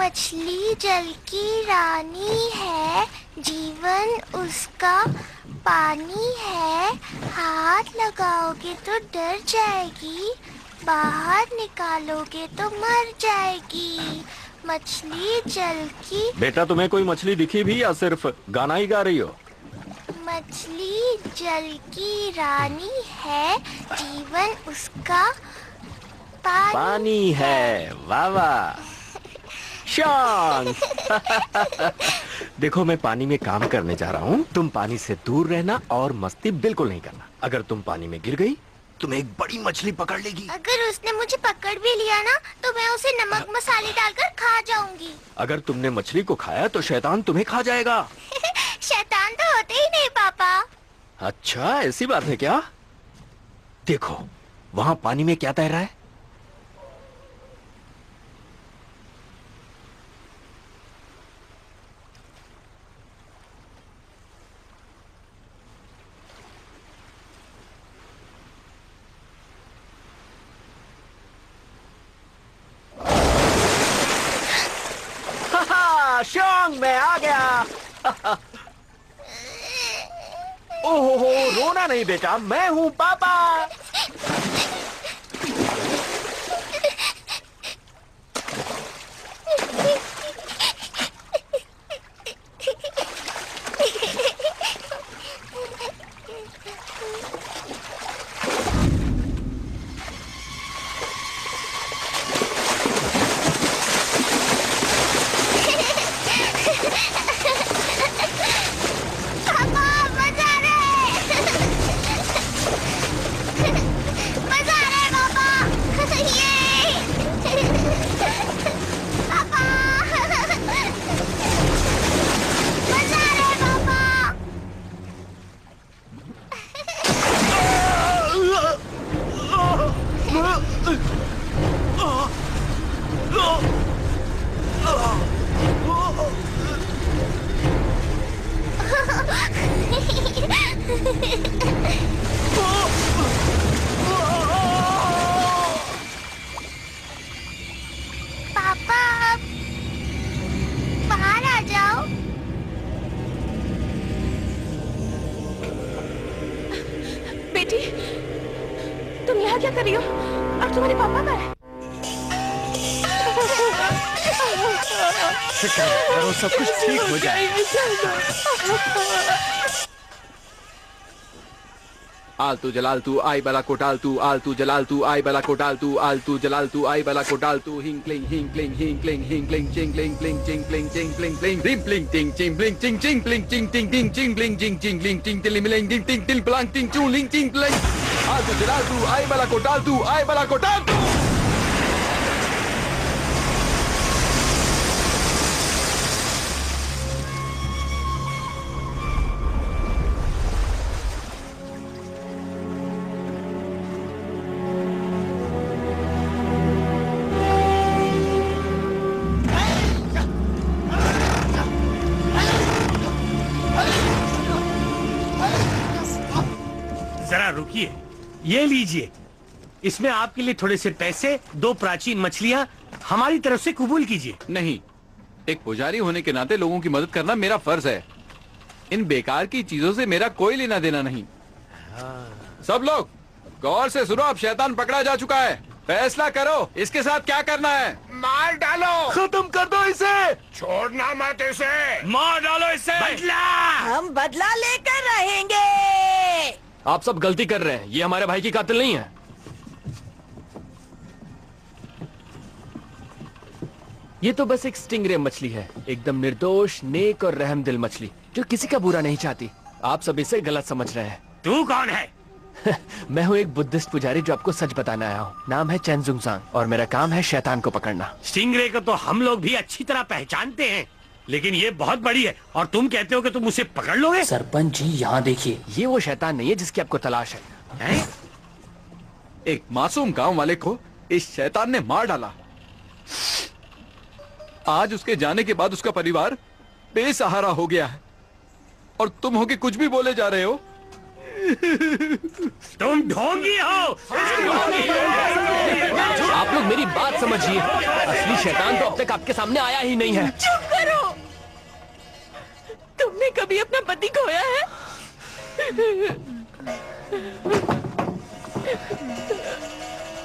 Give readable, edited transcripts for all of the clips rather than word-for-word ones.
मछली जल की रानी है, जीवन उसका पानी है। हाथ लगाओगे तो डर जाएगी, बाहर निकालोगे तो मर जाएगी। मछली जल की। बेटा, तुम्हें कोई मछली दिखी भी या सिर्फ गाना ही गा रही हो? मछली जल की रानी है, जीवन उसका पानी है। वाह वाह शांग। देखो, मैं पानी में काम करने जा रहा हूँ। तुम पानी से दूर रहना और मस्ती बिल्कुल नहीं करना। अगर तुम पानी में गिर गई, तुम्हें एक बड़ी मछली पकड़ लेगी। अगर उसने मुझे पकड़ भी लिया ना, तो मैं उसे नमक मसाले डालकर खा जाऊंगी। अगर तुमने मछली को खाया तो शैतान तुम्हें खा जाएगा। शैतान तो होते ही नहीं पापा। अच्छा, ऐसी बात है क्या? देखो, वहाँ पानी में क्या तैर रहा है? शॉन्ग, मैं आ गया। ओहो, रोना नहीं बेटा, मैं हूँ पापा। क्या कर रही हो? और तुम्हारे पापा का है? फिक्र मत करो, सब कुछ ठीक हो जाएगा। आलतू जलालतू आई बला कोटालतू, आलतू जलालतू आई बला कोटालतू, आलतू जलालतू आई बला कोटालतू, हिंक्लिंग हिंक्लिंग हिंक्लिंग हिंक्लिंग चिंगलिंग प्लिंग चिंगलिंग चिंगलिंग प्लिंग रिंप्लिंग टिंग चिंगलिंग चिंग चिंगलिंग चिंग टिंग टिंग चिंगलिंग चिंग चिंगलिंग चिंग टिलिमिलिंग टिंग टिंग टिल प्लांग टिंग चूलिंग चिंग प्लिंग। आलतू जलालतू आई बला कोटालतू, आई बला कोटालतू। रुकिए, ये लीजिए, इसमें आपके लिए थोड़े से पैसे, 2 प्राचीन मछलियां हमारी तरफ से कबूल कीजिए। नहीं, एक पुजारी होने के नाते लोगों की मदद करना मेरा फर्ज है। इन बेकार की चीजों से मेरा कोई लेना देना नहीं। सब लोग गौर से सुनो, अब शैतान पकड़ा जा चुका है। फैसला करो, इसके साथ क्या करना है। मार डालो, खत्म कर दो इसे, छोड़ना मत इसे, मार डालो इसे। बदला, हम बदला लेकर रहेंगे। आप सब गलती कर रहे हैं, ये हमारे भाई की कातिल नहीं है। ये तो बस एक स्टिंगरे मछली है, एकदम निर्दोष, नेक और रहमदिल मछली, जो किसी का बुरा नहीं चाहती। आप सब इसे गलत समझ रहे हैं। तू कौन है? मैं हूँ एक बुद्धिस्ट पुजारी जो आपको सच बताने आया हूँ। नाम है चेन जुंगसांग और मेरा काम है शैतान को पकड़ना। स्टिंगरे को तो हम लोग भी अच्छी तरह पहचानते हैं, लेकिन ये बहुत बड़ी है और तुम कहते हो कि तुम उसे पकड़ लोगे? सरपंच जी, यहाँ देखिए, ये वो शैतान नहीं है जिसकी आपको तलाश है? एक मासूम गांव वाले को इस शैतान ने मार डाला। आज उसके जाने के बाद उसका परिवार बेसहारा हो गया है और तुम हो के कुछ भी बोले जा रहे हो। तुम ढोंगी हो। आप लोग मेरी बात समझिए, असली शैतान तो अब तक आपके सामने आया ही नहीं है। चुप करो। तुमने कभी अपना पति खोया है?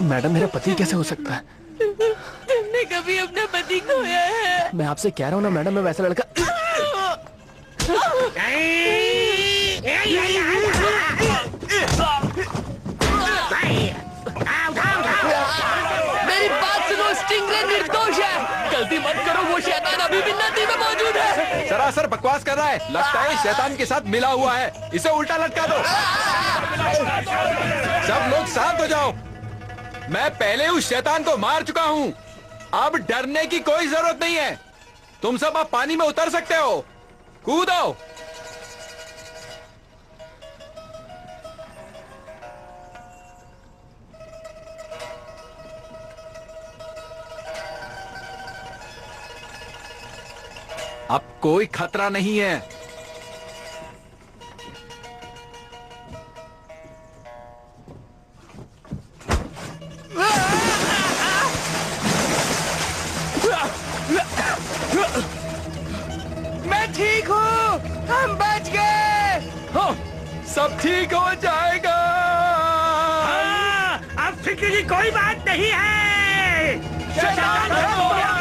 मैडम, मेरा पति कैसे हो सकता है? तुमने कभी अपना पति खोया है? मैं आपसे कह रहा हूँ ना मैडम, मैं वैसा लड़का। मेरी बात सुनो, स्टिंगरे निर्दोष है। गलती मत करो, वो शैतान अभी भी नदी में मौजूद है। सरासर बकवास कर रहा है, लगता है शैतान के साथ मिला हुआ है। इसे उल्टा लटका दो। सब लोग शांत हो जाओ। मैं पहले उस शैतान को मार चुका हूँ, अब डरने की कोई जरूरत नहीं है। तुम सब अब पानी में उतर सकते हो, कूदो। अब कोई खतरा नहीं है। मैं ठीक हूँ, हम बच गए। हाँ, सब ठीक हो जाएगा। हाँ, अब फिक्र की कोई बात नहीं है। शैतान खत्म हो गया।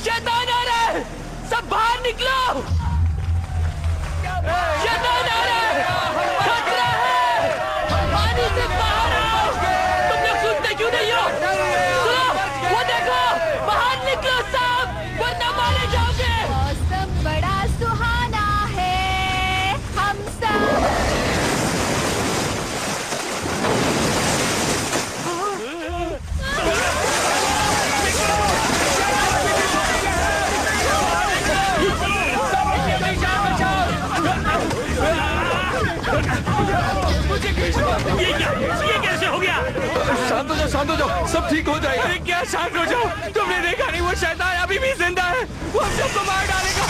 शैतान आ रहा है, सब बाहर निकलो। शैतान आ रहा है, खतरा है, पानी से बाहर आओ। तुम लोग सुनते क्यों नहीं हो? सुनो, वो देखो, बाहर निकलो सब, वरना मारे जाओगे। मौसम बड़ा सुहाना है, हम सब ये कैसे हो गया? शांत हो जाओ, शांत हो जाओ, सब ठीक हो जाएगा। अरे क्या शांत हो जाओ, तुमने देखा नहीं वो शैतान अभी भी जिंदा है, वो हम सबको मार डालेगा।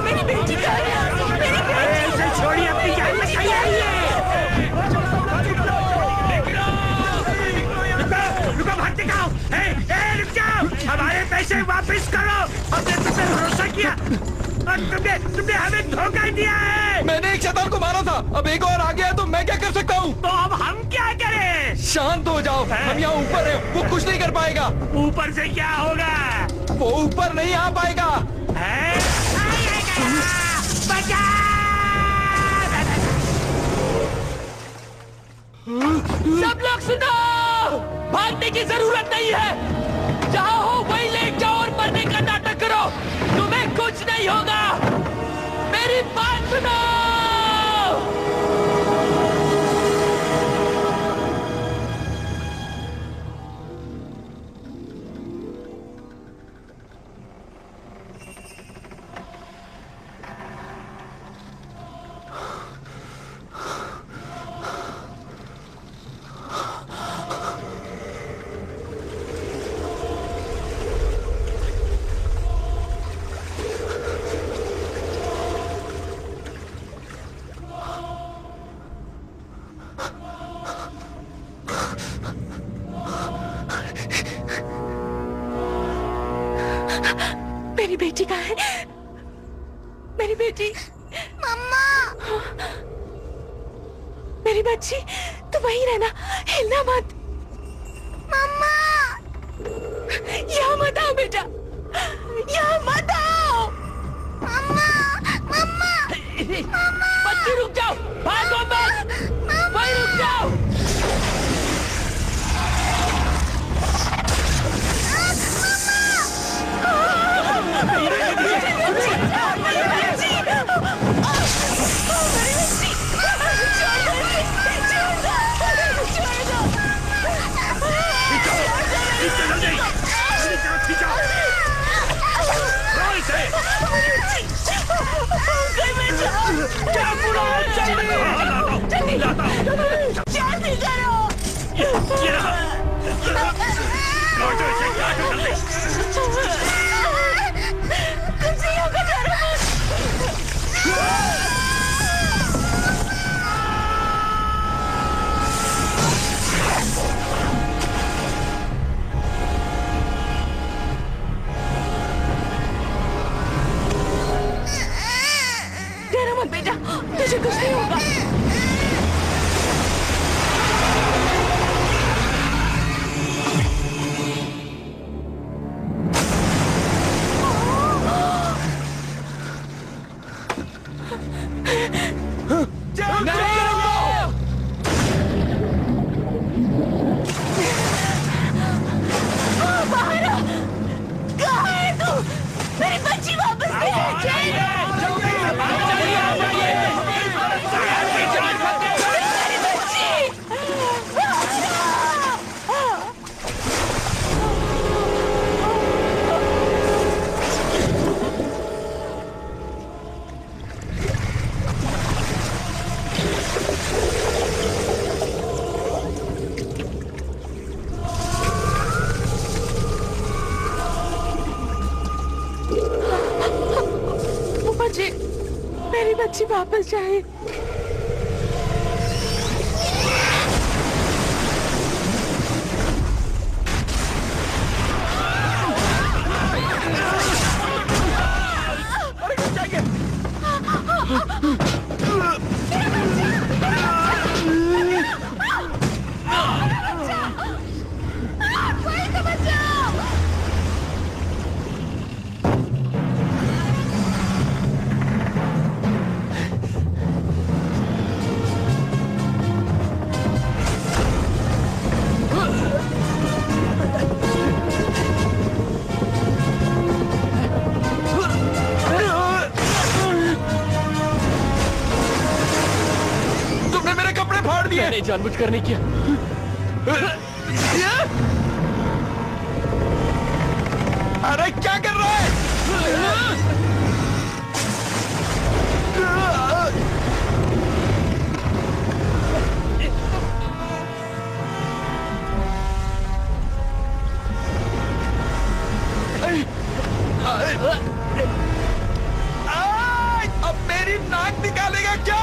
मेरी बेटी का इसे छोड़िए, अपनी जान बचाइए। रुको, भागते कहाँ हो? रुक जाओ, हमारे पैसे वापस करो। हमने तुम पे भरोसा किया और तुमने हमें धोखा दिया है। मैंने एक शैतान को मारा था, अब एक और आ गया तो मैं क्या कर सकता हूँ? तो अब हम क्या करें? शांत हो जाओ, हम यहाँ ऊपर हैं, वो कुछ नहीं कर पाएगा। ऊपर से क्या होगा? वो ऊपर नहीं आ पाएगा। बचा! सब लोग सुनो, भागने की जरूरत नहीं है, जहाँ हो वहीं लेट जाओ और मरने का नाटक करो, तुम्हें कुछ नहीं होगा। मेरी बात सुनो। बेटी। मम्मा। मेरी बच्ची, तू वहीं रहना, हिलना मत। मम्मा। यहाँ मत आओ बेटा, यहाँ मत आओ। मम्मा। मम्मा। बच्ची रुक जाओ, भागो मत, वहीं रुक जाओ। जल्दी करो। तुमसे योगा करो मत। डरो मत बेटा, तुझे कुछ नहीं होगा। बाहर आ! कहाँ है तू? मेरी बच्ची वापस ले आ! मुझे मेरी बच्ची वापस चाहिए। मैंने जानबूझकर नहीं किया। अरे क्या कर रहा है? अब मेरी नाक निकालेगा क्या?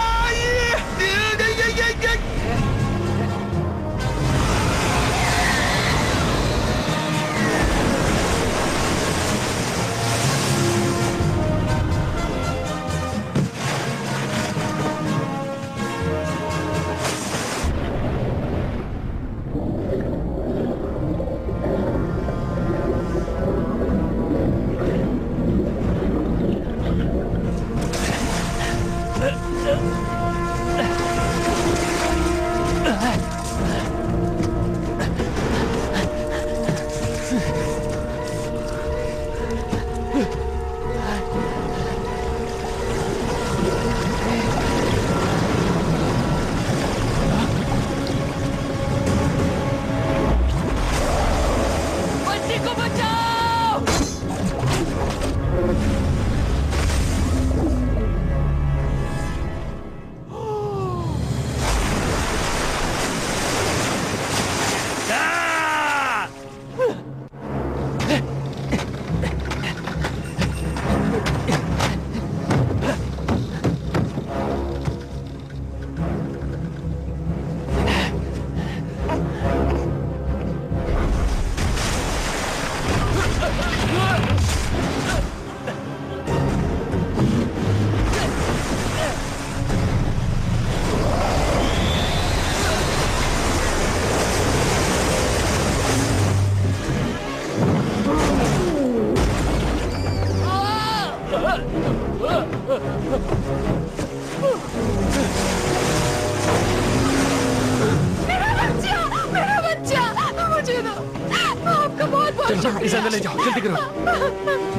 चल इसे अंदर ले जाओ, जल्दी करो।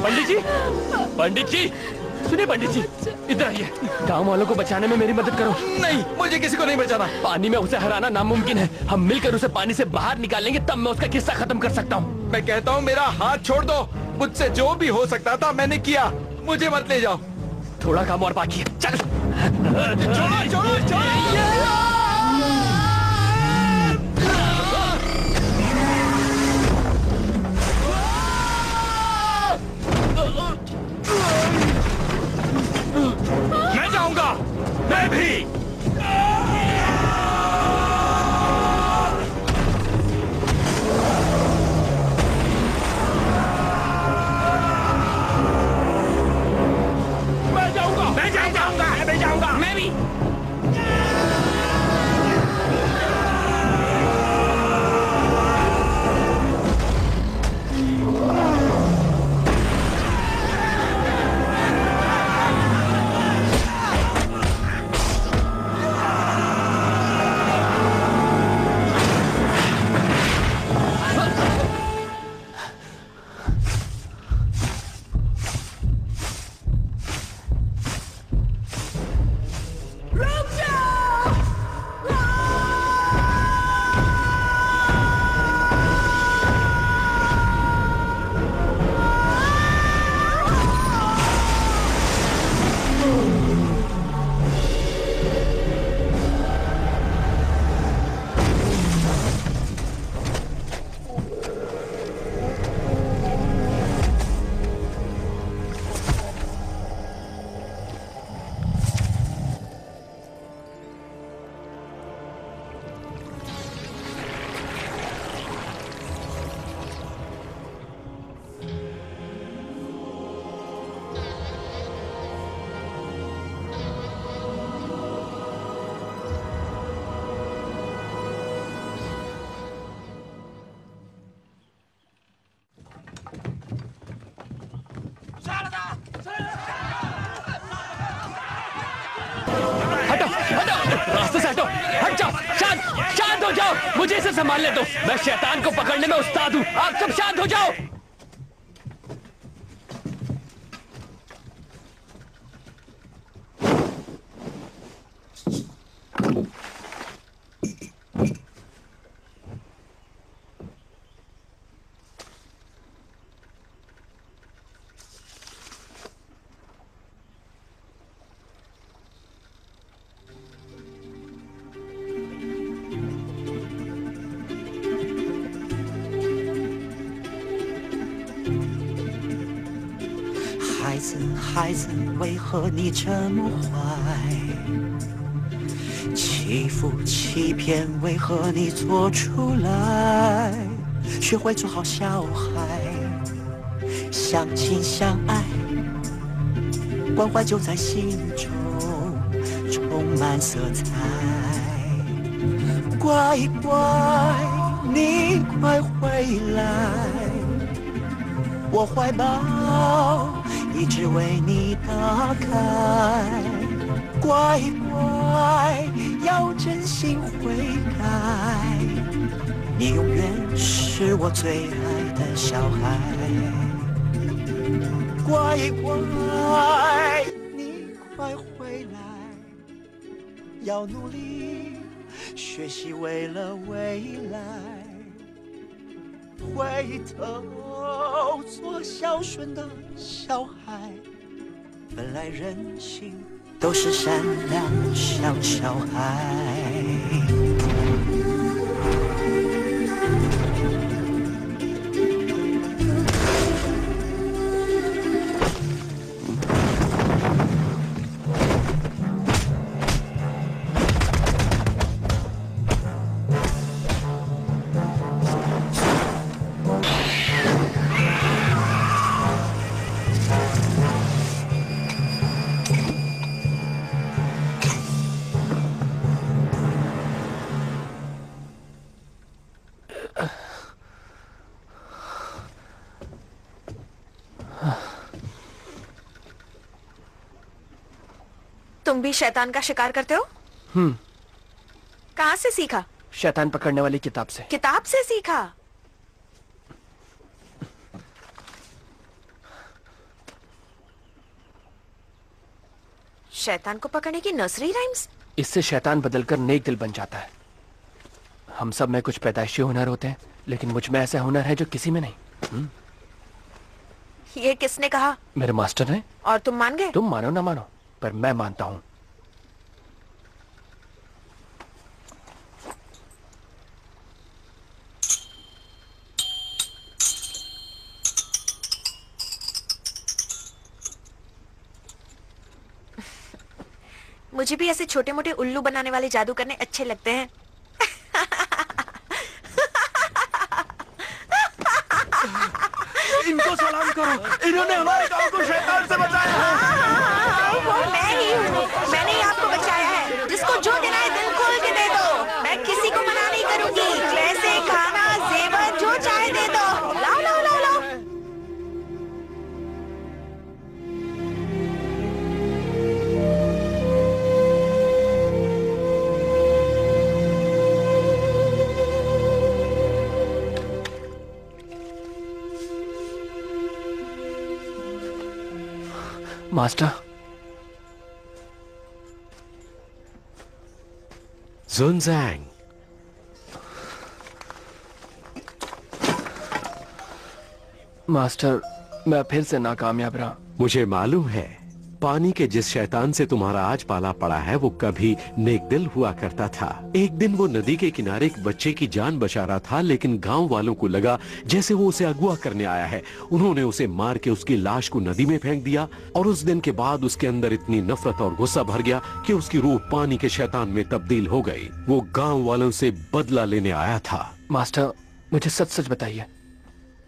पंडित जी सुनिए पंडित जी, इधर आइए। गांव वालों को बचाने में मेरी मदद करो। नहीं, मुझे किसी को नहीं बचाना। पानी में उसे हराना नामुमकिन है। हम मिलकर उसे पानी से बाहर निकालेंगे, तब मैं उसका किस्सा खत्म कर सकता हूँ। मैं कहता हूँ मेरा हाथ छोड़ दो। मुझसे जो भी हो सकता था मैंने किया, मुझे मत ले जाओ। थोड़ा काम और बाकी है, चल। छोड़ो छोड़ो छोड़ो। मैं जाऊंगा। मैं भी। मैं जाऊंगा। मैं जाऊंगा। मैं जाऊंगा। मैं भी। रास्ते से हटो, हट जाओ, शांत हो जाओ। मुझे इसे संभालने दो, मैं शैतान को पकड़ने में उस्ताद हूँ। आप सब शांत हो जाओ।孩子，为何你这么坏？欺负欺骗，为何你做出来？学会做好小孩，相亲相爱，关怀就在心中充满色彩。乖乖，你快回来，我怀抱一直为你打开，乖乖，要真心悔改，你永远是我最爱的小孩。乖乖，你快回来，要努力学习，为了未来，回头做孝顺的小孩，本来人性都是善良像小孩。तुम भी शैतान का शिकार करते हो? कहाँ से सीखा? शैतान पकड़ने वाली किताब से। किताब से सीखा? शैतान को पकड़ने की नर्सरी राइम्स? इससे शैतान बदलकर नेक दिल बन जाता है। हम सब में कुछ पैदाइशी हुनर होते हैं, लेकिन मुझ में ऐसा हुनर है जो किसी में नहीं। ये किसने कहा? मेरे मास्टर ने। और तुम मान गए? तुम मानो ना मानो, पर मैं मानता हूँ। मुझे भी ऐसे छोटे मोटे उल्लू बनाने वाले जादू करने अच्छे लगते हैं। इनको सलाम करो, इन्होंने हमारे गांव को शैतान से बचाया है। वो मैं ही हूँ, मैंने ही आपको बचाया है। जिसको जो देना है दिल खोल के दे दो। मैं किसी को मना नहीं करूंगी। पैसे, खाना, जेवर जो चाहे दे दो। लाओ लाओ लाओ लाओ। मास्टर, जुनजैंग, मास्टर, मैं फिर से नाकामयाब रहा। मुझे मालूम है पानी के जिस शैतान से तुम्हारा आज पाला पड़ा है वो कभी नेक दिल हुआ करता था। एक दिन वो नदी के किनारे एक बच्चे की जान बचा रहा था, लेकिन गांव वालों को लगा जैसे वो उसे अगवा करने आया है। उन्होंने उसे मार के उसकी लाश को नदी में फेंक दिया और उस दिन के बाद उसके अंदर इतनी नफरत और गुस्सा भर गया कि उसकी रूह पानी के शैतान में तब्दील हो गई। वो गाँव वालों से बदला लेने आया था। मास्टर, मुझे सच सच बताइए,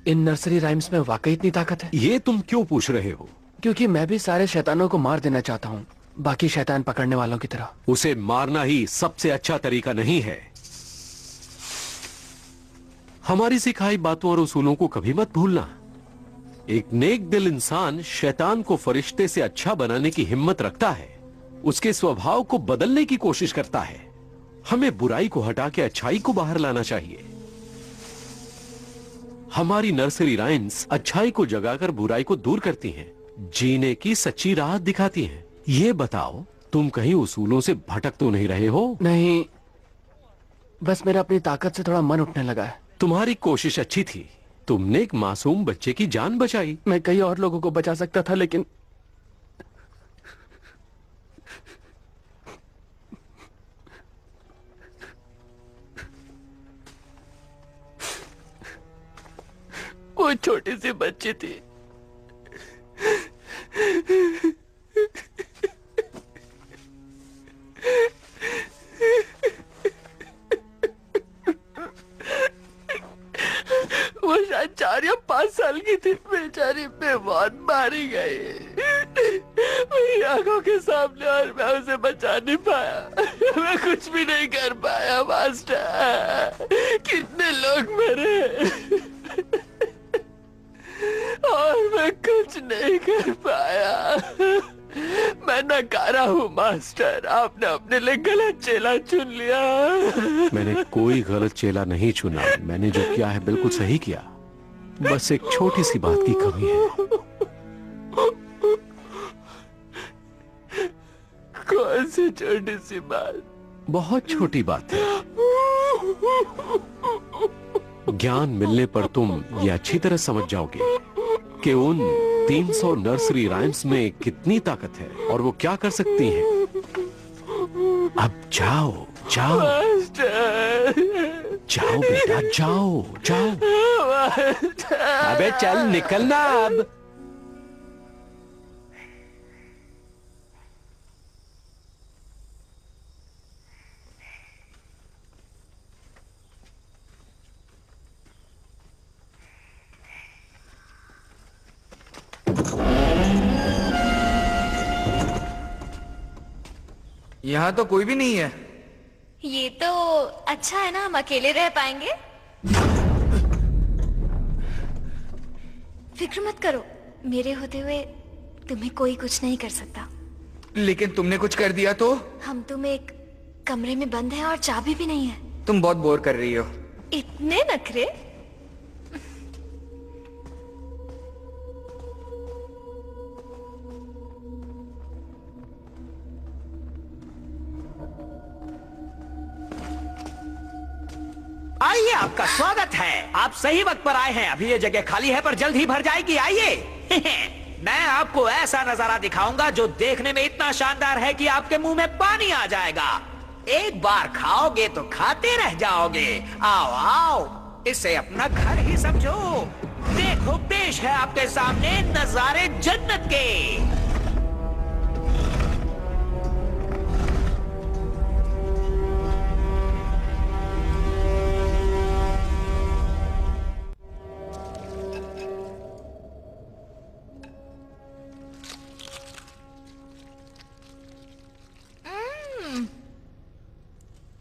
इन नर्सरी राइम्स में वाकई इतनी ताकत है? ये तुम क्यों पूछ रहे हो? क्योंकि मैं भी सारे शैतानों को मार देना चाहता हूँ, बाकी शैतान पकड़ने वालों की तरह। उसे मारना ही सबसे अच्छा तरीका नहीं है। हमारी सिखाई बातों और उसूलों को कभी मत भूलना। एक नेक दिल इंसान शैतान को फरिश्ते से अच्छा बनाने की हिम्मत रखता है, उसके स्वभाव को बदलने की कोशिश करता है। हमें बुराई को हटा के अच्छाई को बाहर लाना चाहिए। हमारी नर्सरी राइम्स अच्छाई को जगाकर बुराई को दूर करती हैं, जीने की सच्ची राह दिखाती हैं। ये बताओ, तुम कहीं उसूलों से भटक तो नहीं रहे हो? नहीं, बस मेरा अपनी ताकत से थोड़ा मन उठने लगा है। तुम्हारी कोशिश अच्छी थी, तुमने एक मासूम बच्चे की जान बचाई। मैं कई और लोगों को बचा सकता था, लेकिन वो छोटी सी बच्ची थी। वो शायद 4 या 5 साल की थी। बेचारी बेमौत मारी गई मेरी आंखों के सामने, और मैं उसे बचा नहीं पाया। मैं कुछ भी नहीं कर पाया मास्टर। कितने लोग मरे और मैं कुछ नहीं कर पाया। मैं नकारा हूँ मास्टर, आपने अपने लिए गलत चेला चुन लिया। मैंने कोई गलत चेला नहीं चुना, मैंने जो किया है बिल्कुल सही किया। बस एक छोटी सी बात की कमी है। कौन सी छोटी सी बात? बहुत छोटी बात है। ज्ञान मिलने पर तुम ये अच्छी तरह समझ जाओगे कि उन 300 नर्सरी राइम्स में कितनी ताकत है और वो क्या कर सकती हैं। अब जाओ जाओ जाओ बेटा, जाओ जाओ। अबे चल निकलना अब। यहाँ तो कोई भी नहीं है। ये तो अच्छा है ना, हम अकेले रह पाएंगे। फिक्र मत करो, मेरे होते हुए तुम्हें कोई कुछ नहीं कर सकता। लेकिन तुमने कुछ कर दिया तो? हम तुम एक कमरे में बंद हैं और चाबी भी नहीं है। तुम बहुत बोर कर रही हो। इतने नखरे? स्वागत है, आप सही वक्त पर आए हैं। अभी ये जगह खाली है पर जल्द ही भर जाएगी, आइए। मैं आपको ऐसा नजारा दिखाऊंगा जो देखने में इतना शानदार है कि आपके मुंह में पानी आ जाएगा। एक बार खाओगे तो खाते रह जाओगे। आओ आओ, इसे अपना घर ही समझो। देखो, पेश है आपके सामने नजारे जन्नत के।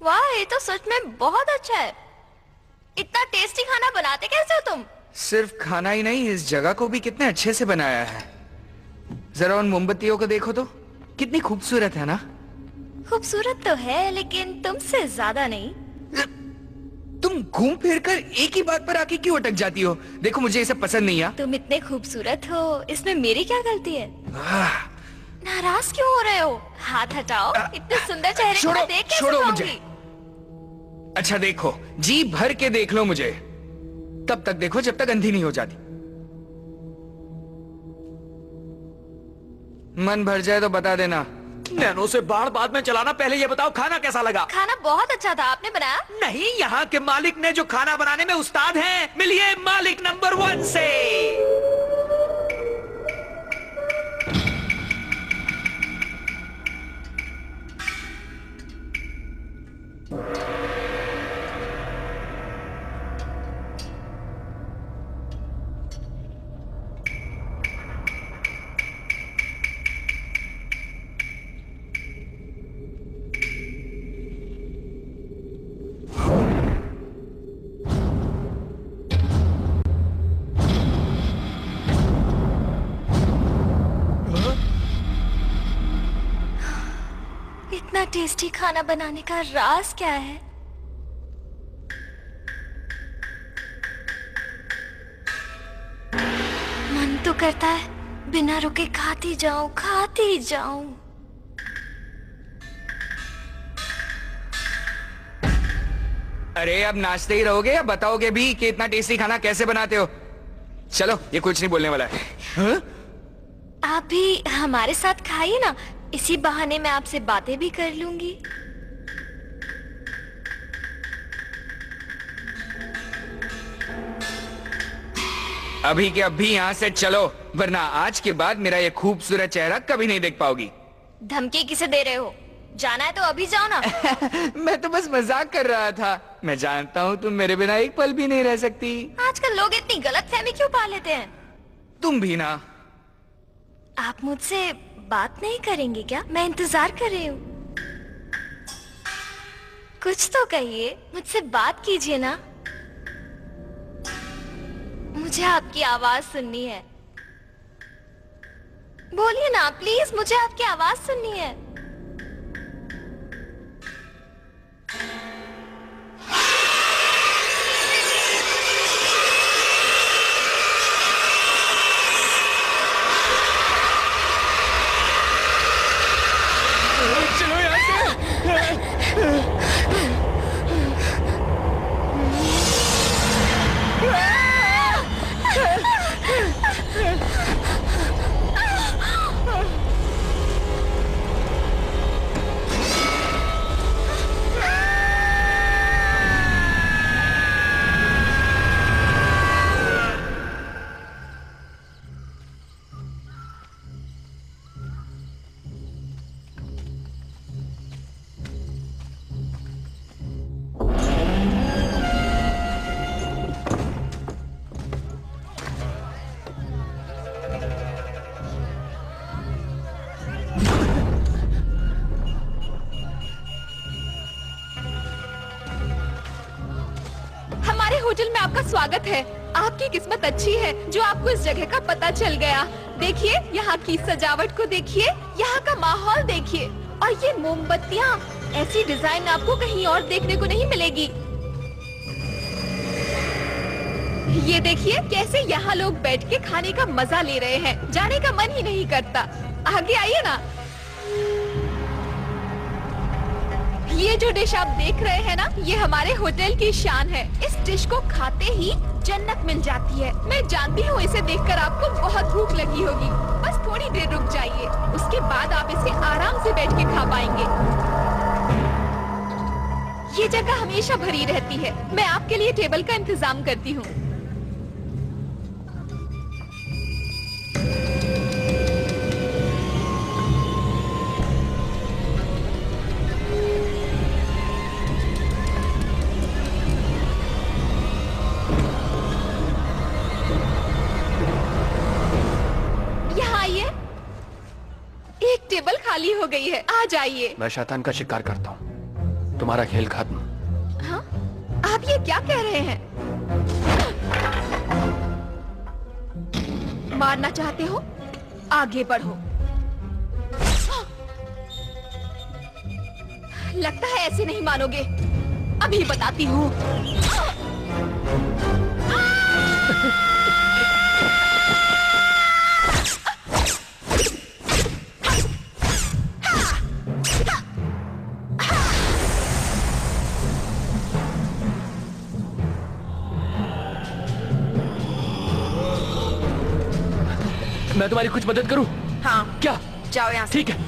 वाह, ये तो सच में बहुत अच्छा है। इतना टेस्टी खाना बनाते कैसे हो तुम? सिर्फ खाना ही नहीं, इस जगह को भी कितने अच्छे से बनाया है। जरा उन मोमबत्तियों को देखो तो, कितनी खूबसूरत है ना। खूबसूरत तो है, लेकिन तुमसे ज्यादा नहीं। तुम घूम फिर कर एक ही बात पर आके क्यों अटक जाती हो? देखो, मुझे ये सब पसंद नहीं है। तुम इतने खूबसूरत हो, इसमें मेरी क्या गलती है? नाराज क्यों हो रहे हो? हाथ हटाओ, इतने सुंदर चेहरे को देख कैसे छोड़ो खाऊंगी? मुझे। अच्छा देखो, जी भर के देख लो मुझे, तब तक देखो जब तक अंधी नहीं हो जाती। मन भर जाए तो बता देना। नैनो से बाढ़ बाद में चलाना, पहले ये बताओ खाना कैसा लगा? खाना बहुत अच्छा था, आपने बनाया? नहीं, यहाँ के मालिक ने जो खाना बनाने में उस्ताद हैं। मिलिए मालिक नंबर 1 से। इतना टेस्टी खाना बनाने का राज क्या है? मन तो करता है बिना रुके खाती जाऊं, खाती जाऊं। अरे अब नाचते ही रहोगे या बताओगे भी कि इतना टेस्टी खाना कैसे बनाते हो? चलो, ये कुछ नहीं बोलने वाला है। हाँ? आप भी हमारे साथ खाइए ना, इसी बहाने मैं आपसे बातें भी कर लूंगी। अभी के अभी यहाँ से चलो, वरना आज के बाद मेरा ये खूबसूरत चेहरा कभी नहीं देख पाओगी। धमकी किसे दे रहे हो? जाना है तो अभी जाओ ना। मैं तो बस मजाक कर रहा था। मैं जानता हूँ तुम मेरे बिना एक पल भी नहीं रह सकती। आजकल लोग इतनी गलतफहमी क्यों पा लेते हैं? तुम भी ना। आप मुझसे बात नहीं करेंगे क्या? मैं इंतजार कर रही हूँ। कुछ तो कहिए, मुझसे बात कीजिए ना। मुझे आपकी आवाज सुननी है। बोलिए ना प्लीज, मुझे आपकी आवाज सुननी है। चलो यहाँ से। होटल में आपका स्वागत है। आपकी किस्मत अच्छी है जो आपको इस जगह का पता चल गया। देखिए, यहाँ की सजावट को देखिए, यहाँ का माहौल देखिए, और ये मोमबत्तियाँ, ऐसी डिजाइन आपको कहीं और देखने को नहीं मिलेगी। ये देखिए कैसे यहाँ लोग बैठ के खाने का मजा ले रहे हैं। जाने का मन ही नहीं करता। आगे आइए ना। ये जो डिश आप देख रहे हैं ना, ये हमारे होटल की शान है। इस डिश को खाते ही जन्नत मिल जाती है। मैं जानती हूँ इसे देखकर आपको बहुत भूख लगी होगी। बस थोड़ी देर रुक जाइए, उसके बाद आप इसे आराम से बैठ के खा पाएंगे। ये जगह हमेशा भरी रहती है। मैं आपके लिए टेबल का इंतजाम करती हूँ। टेबल खाली हो गई है, आ जाइए। मैं शैतान का शिकार करता हूँ, तुम्हारा खेल खत्म। हाँ? आप ये क्या कह रहे हैं? मारना चाहते हो? आगे बढ़ो। लगता है ऐसे नहीं मानोगे। अभी बताती हूँ। मैं तुम्हारी कुछ मदद करूं? हाँ। क्या? जाओ यहाँ से। ठीक है।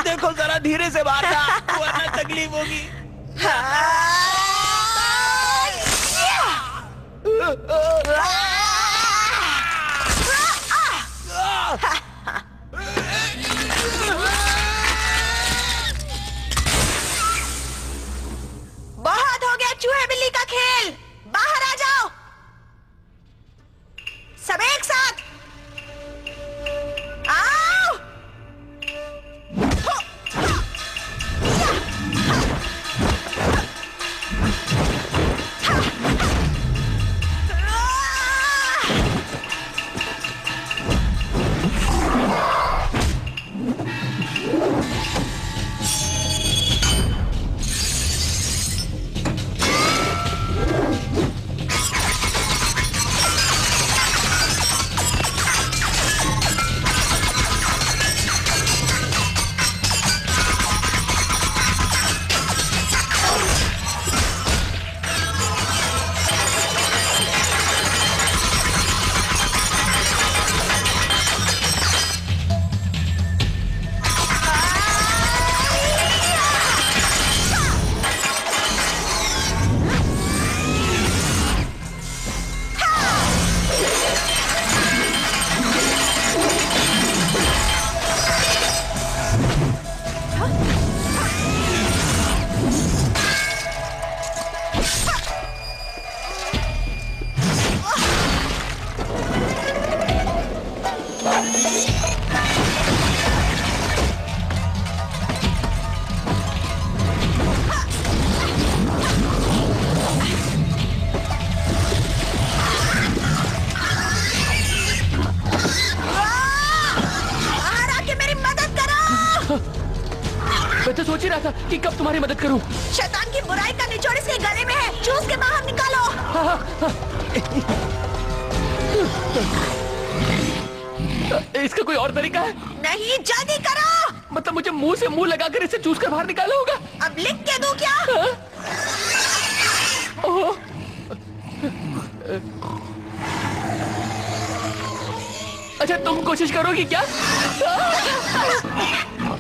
देखो जरा धीरे से मारना, वरना तकलीफ होगी। बहुत हो गया चूहे बिल्ली का खेल, बाहर आ जाओ सब एक साथ। आओ। रहा था कि कब तुम्हारी मदद करूं। शैतान की बुराई का निचोड़ इसके गले में है, चूस के बाहर निकालो। इसका कोई और तरीका है? नहीं, जल्दी करो। मतलब मुझे मुंह से मुंह लगाकर इसे चूस कर बाहर निकाला होगा? अब लिख के दूं क्या? ओह। अच्छा, तुम कोशिश करोगी क्या?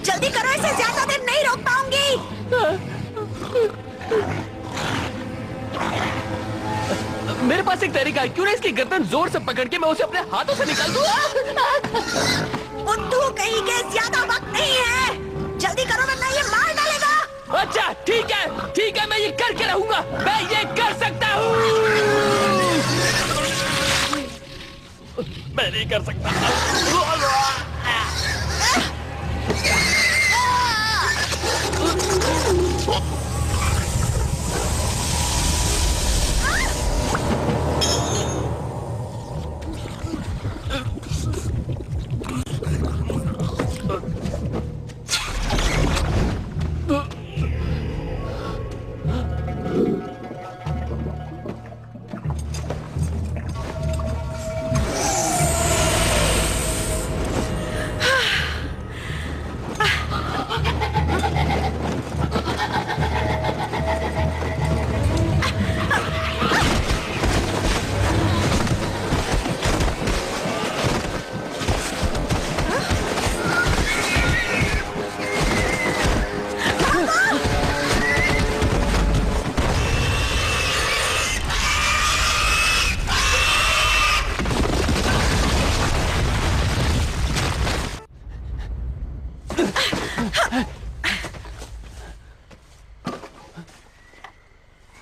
जल्दी करो, इसे ज्यादा देर नहीं रोक पाऊंगी। मेरे पास एक तरीका है, क्यों ना इसकी गर्दन जोर से पकड़ के मैं उसे अपने हाथों से निकाल दूं? बुद्धू कहीं के, ज्यादा वक्त नहीं है, जल्दी करो वरना ये मार डालेगा। अच्छा ठीक है, मैं ये करके रहूंगा, मैं ये कर सकता हूँ। मैं नहीं कर सकता।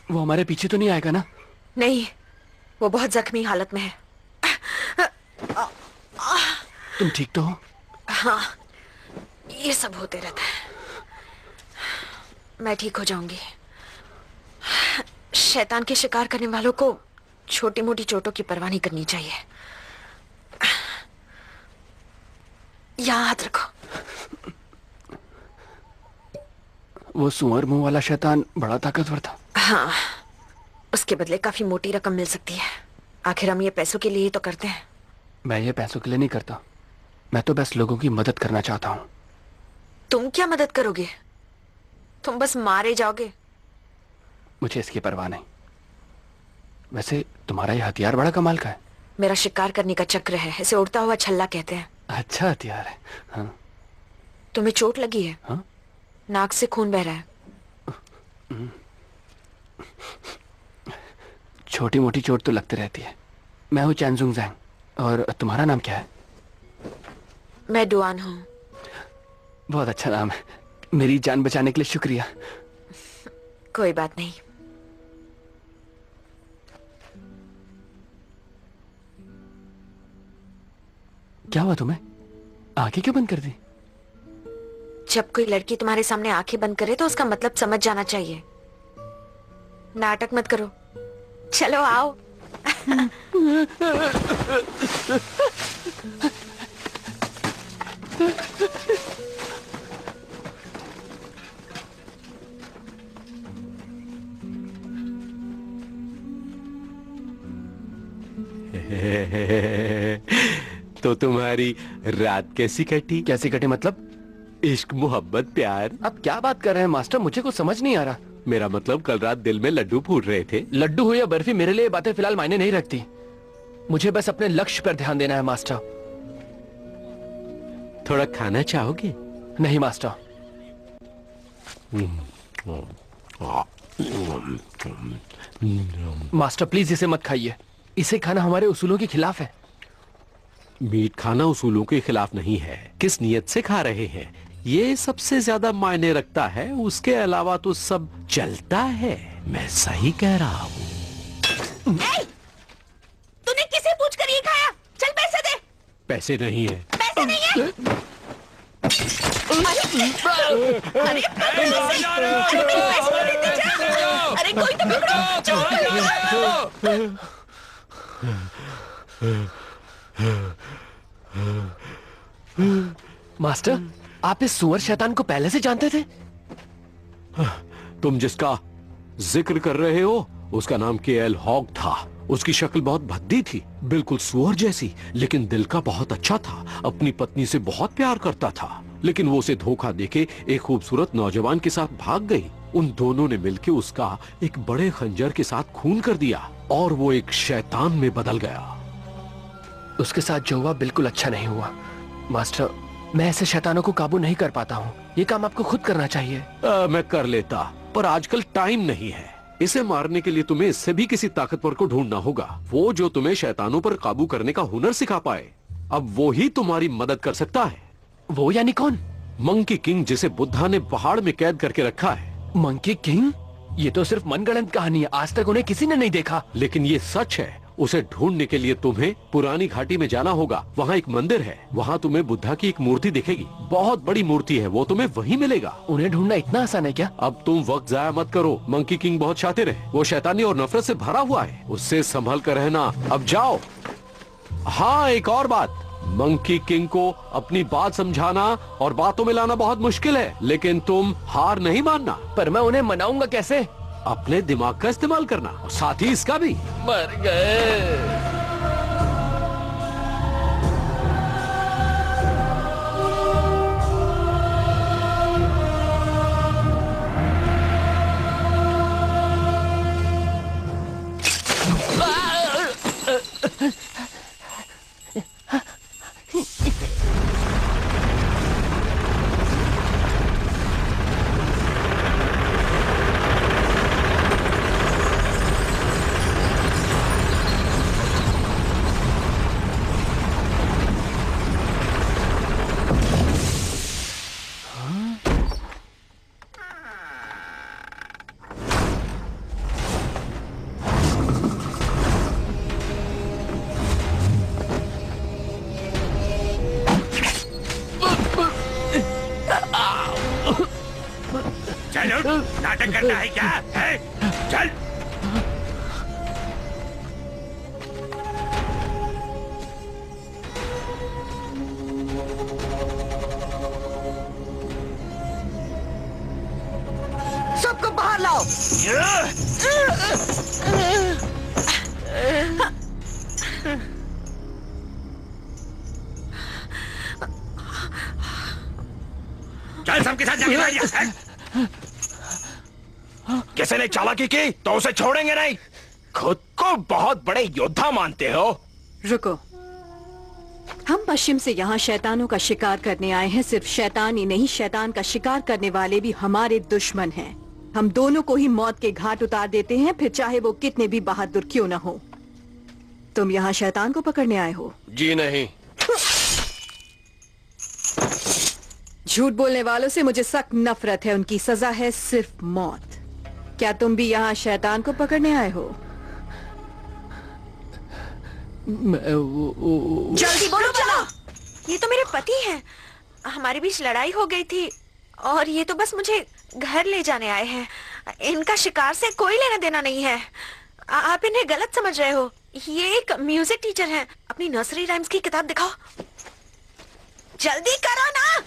वो हमारे पीछे तो नहीं आएगा ना? नहीं, वो बहुत जख्मी हालत में है। तुम ठीक तो हो? हाँ, ये सब होते रहता है, मैं ठीक हो जाऊंगी। शैतान के शिकार करने वालों को छोटी मोटी चोटों की परवाह नहीं करनी चाहिए। यहाँ हाथ रखो। वो सुअर मुंह वाला शैतान बड़ा ताकतवर था। हाँ, उसके बदले काफी मोटी रकम मिल सकती है। आखिर हम ये पैसों के लिए ही तो करते हैं। मैं ये पैसों के लिए नहीं करता, मैं तो बस लोगों की मदद करना चाहता हूँ। तुम क्या मदद करोगे? तुम बस मारे जाओगे। मुझे इसकी परवाह नहीं। वैसे तुम्हारा ये हथियार बड़ा कमाल का है। मेरा शिकार करने का चक्र है, इसे उड़ता हुआ छल्ला कहते हैं। अच्छा हथियार है। हाँ। तुम्हें चोट लगी है? हाँ? नाक से खून बह रहा है। छोटी मोटी चोट तो लगती रहती है। मैं हूँ चैनजुंग जैंग, और तुम्हारा नाम क्या है? मैं डुआन हूँ। बहुत अच्छा नाम है। मेरी जान बचाने के लिए शुक्रिया। कोई बात नहीं। क्या हुआ तुम्हें? आंखें क्यों बंद कर दी? जब कोई लड़की तुम्हारे सामने आंखें बंद करे तो उसका मतलब समझ जाना चाहिए। नाटक मत करो, चलो आओ। तो तुम्हारी रात कैसी कटी? कैसी कटी मतलब? इश्क, मोहब्बत, प्यार। अब क्या बात कर रहे हैं मास्टर? मुझे कुछ समझ नहीं आ रहा। मेरा मतलब कल रात दिल में लड्डू फूट रहे थे। लड्डू हो या बर्फी, मेरे लिए बातें फिलहाल मायने नहीं रखती। मुझे बस अपने लक्ष्य पर ध्यान देना है मास्टर। थोड़ा खाना चाहोगे? नहीं मास्टर। मास्टर प्लीज इसे मत खाइए, इसे खाना हमारे उसूलों के खिलाफ है। मीट खाना उसूलों के खिलाफ नहीं है। किस नियत से खा रहे हैं, ये सबसे ज्यादा मायने रखता है। उसके अलावा तो सब चलता है। मैं सही कह रहा हूँ। तूने किसे पूछकर ये खाया? चल पैसे दे। पैसे नहीं है। पैसे नहीं है? अरे अरे कोई तो पकड़ो। मास्टर, आप इस सुअर शैतान को पहले से जानते थे? तुम जिसका जिक्र कर रहे हो उसका नाम केएल हॉग था। उसकी शक्ल बहुत भद्दी थी, बिल्कुल सुअर जैसी, लेकिन दिल का बहुत अच्छा था। अपनी पत्नी से बहुत प्यार करता था, लेकिन वो उसे धोखा देके एक खूबसूरत नौजवान के साथ भाग गई। उन दोनों ने मिलकर उसका एक बड़े खंजर के साथ खून कर दिया और वो एक शैतान में बदल गया। उसके साथ जो हुआ बिल्कुल अच्छा नहीं हुआ मास्टर। मैं ऐसे शैतानों को काबू नहीं कर पाता हूँ। ये काम आपको खुद करना चाहिए। मैं कर लेता, पर आजकल टाइम नहीं है। इसे मारने के लिए तुम्हें इससे भी किसी ताकतवर को ढूंढना होगा, वो जो तुम्हें शैतानों पर काबू करने का हुनर सिखा पाए। अब वो ही तुम्हारी मदद कर सकता है। वो यानी कौन? मंकी किंग, जिसे बुद्धा ने पहाड़ में कैद करके रखा है। Monkey king? ये तो सिर्फ मनगढ़ंत कहानी है, आज तक उन्हें किसी ने नहीं देखा। लेकिन ये सच है। उसे ढूंढने के लिए तुम्हें पुरानी घाटी में जाना होगा। वहाँ एक मंदिर है, वहाँ तुम्हें बुद्धा की एक मूर्ति दिखेगी। बहुत बड़ी मूर्ति है, वो तुम्हें वहीं मिलेगा। उन्हें ढूंढना इतना आसान है क्या? अब तुम वक्त जाया मत करो। मंकी किंग बहुत शातिर है, वो शैतानी और नफरत से भरा हुआ है। उससे संभल कर रहना। अब जाओ। हाँ, एक और बात, मंकी किंग को अपनी बात समझाना और बातों में लाना बहुत मुश्किल है, लेकिन तुम हार नहीं मानना। पर मैं उन्हें मनाऊंगा कैसे? अपने दिमाग का इस्तेमाल करना और साथ ही इसका भी। मर गए। नाटक करना है क्या है? चल। सबको बाहर लाओ। चल, सबके साथ जाके बैठ जा। किसी ने चालाकी की तो उसे छोड़ेंगे नहीं। खुद को बहुत बड़े योद्धा मानते हो। रुको, हम पश्चिम से यहाँ शैतानों का शिकार करने आए हैं। सिर्फ शैतान ही नहीं, शैतान का शिकार करने वाले भी हमारे दुश्मन हैं। हम दोनों को ही मौत के घाट उतार देते हैं, फिर चाहे वो कितने भी बहादुर क्यों न हो। तुम यहाँ शैतान को पकड़ने आए हो? जी नहीं। झूठ बोलने वालों से मुझे सख्त नफरत है। उनकी सजा है सिर्फ मौत। क्या तुम भी यहाँ शैतान को पकड़ने आए हो? जल्दी बोलो चलो। ये तो मेरे पति हैं। हमारे बीच लड़ाई हो गई थी और ये तो बस मुझे घर ले जाने आए हैं। इनका शिकार से कोई लेना देना नहीं है। आप इन्हें गलत समझ रहे हो। ये एक म्यूजिक टीचर हैं। अपनी नर्सरी राइम्स की किताब दिखाओ। जल्दी करो ना।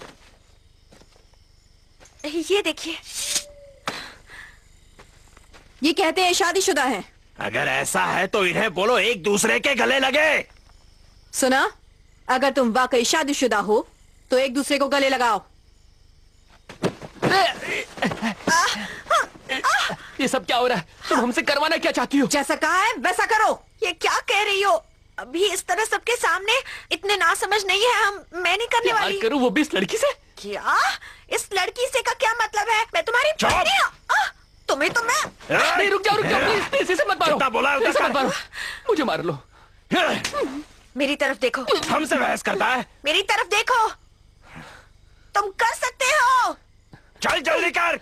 ये देखिए, ये कहते हैं शादीशुदा हैं। अगर ऐसा है तो इन्हें बोलो एक दूसरे के गले लगे। सुना, अगर तुम वाकई शादीशुदा हो तो एक दूसरे को गले लगाओ। ये सब क्या हो रहा है? तुम हमसे करवाना क्या चाहती हो? जैसा कहा है वैसा करो। ये क्या कह रही हो? अभी इस तरह सबके सामने इतने नासमझ नहीं है हम। मैं नहीं करने वाली। करूं वो भी इस लड़की से? क्या? इस लड़की से का क्या मतलब है? मैं तुम्हारी पत्नी हूं। तुम्हें तो मैं नहीं, रुक जाओ प्लीज, इसे मत मारो। बोला इसे मत मारो, मुझे मार लो। मेरी तरफ देखो। हमसे बहस करता है। मेरी तरफ देखो। तुम कर सकते हो। चल जल्दी कर।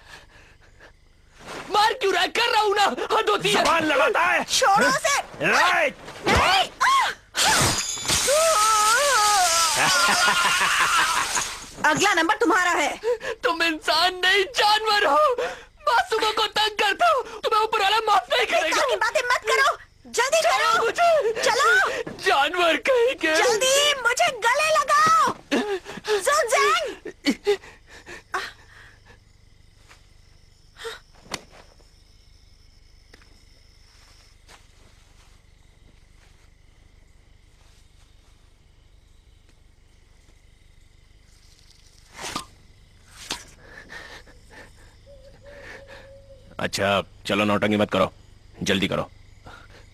मार क्यों रहा है? कर रहा हूं ना। हद होती है। जबान लगाता है। छोड़ो उसे। राइट। अगला नंबर तुम्हारा है। तुम इंसान नहीं जानवर हो। मासूमों को तंग करता हो। तुम्हें ऊपर वाला माफ नहीं करेगा। की बातें मत करो। जल्दी करो। मुझे चलो। जानवर कहीं के। जल्दी मुझे गले लगाओ। सुनजेंग। अच्छा चलो नौटंकी मत करो, जल्दी करो।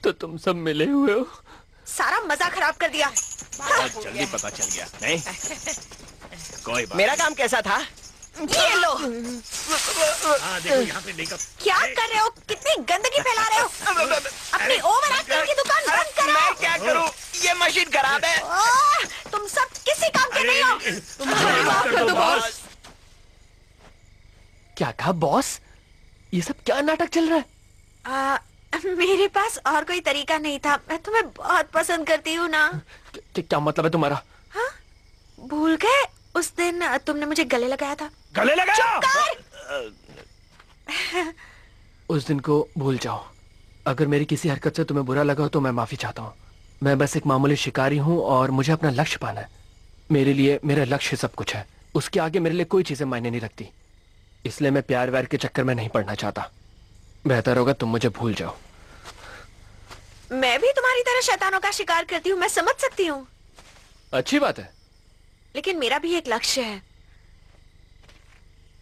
तो तुम सब मिले हुए हो? सारा मजा खराब कर दिया। बहुत जल्दी पता चल गया। नहीं कोई बात। मेरा काम कैसा था? ये लो। देखो यहाँ पे मेकअप। क्या कर रहे हो? कितनी गंदगी फैला रहे हो? अपनी ओवर एक्टिंग की दुकान बंद करो। मैं क्या करूं? ये मशीन खराब है। तुम सब किसी काम के नहीं हो। माफ कर दो बॉस। क्या कहा बॉस? ये सब क्या नाटक चल रहा है? मेरे पास और कोई तरीका नहीं था। मैं तुम्हें बहुत पसंद करती हूँ ना। क्या मतलब है तुम्हारा? हाँ? भूल गए उस दिन तुमने मुझे गले लगाया था। गले लगाया? उस दिन को भूल जाओ। अगर मेरी किसी हरकत से तुम्हें बुरा लगा तो मैं माफी चाहता हूँ। मैं बस एक मामूली शिकारी हूँ और मुझे अपना लक्ष्य पाना है। मेरे लिए मेरा लक्ष्य सब कुछ है। उसके आगे मेरे लिए कोई चीजें मायने नहीं रखती। इसलिए मैं प्यार व्यार के चक्कर में नहीं पड़ना चाहता। बेहतर होगा तुम मुझे भूल जाओ। मैं भी तुम्हारी तरह शैतानों का शिकार करती हूँ, मैं समझ सकती हूँ। अच्छी बात है। लेकिन मेरा भी एक लक्ष्य है,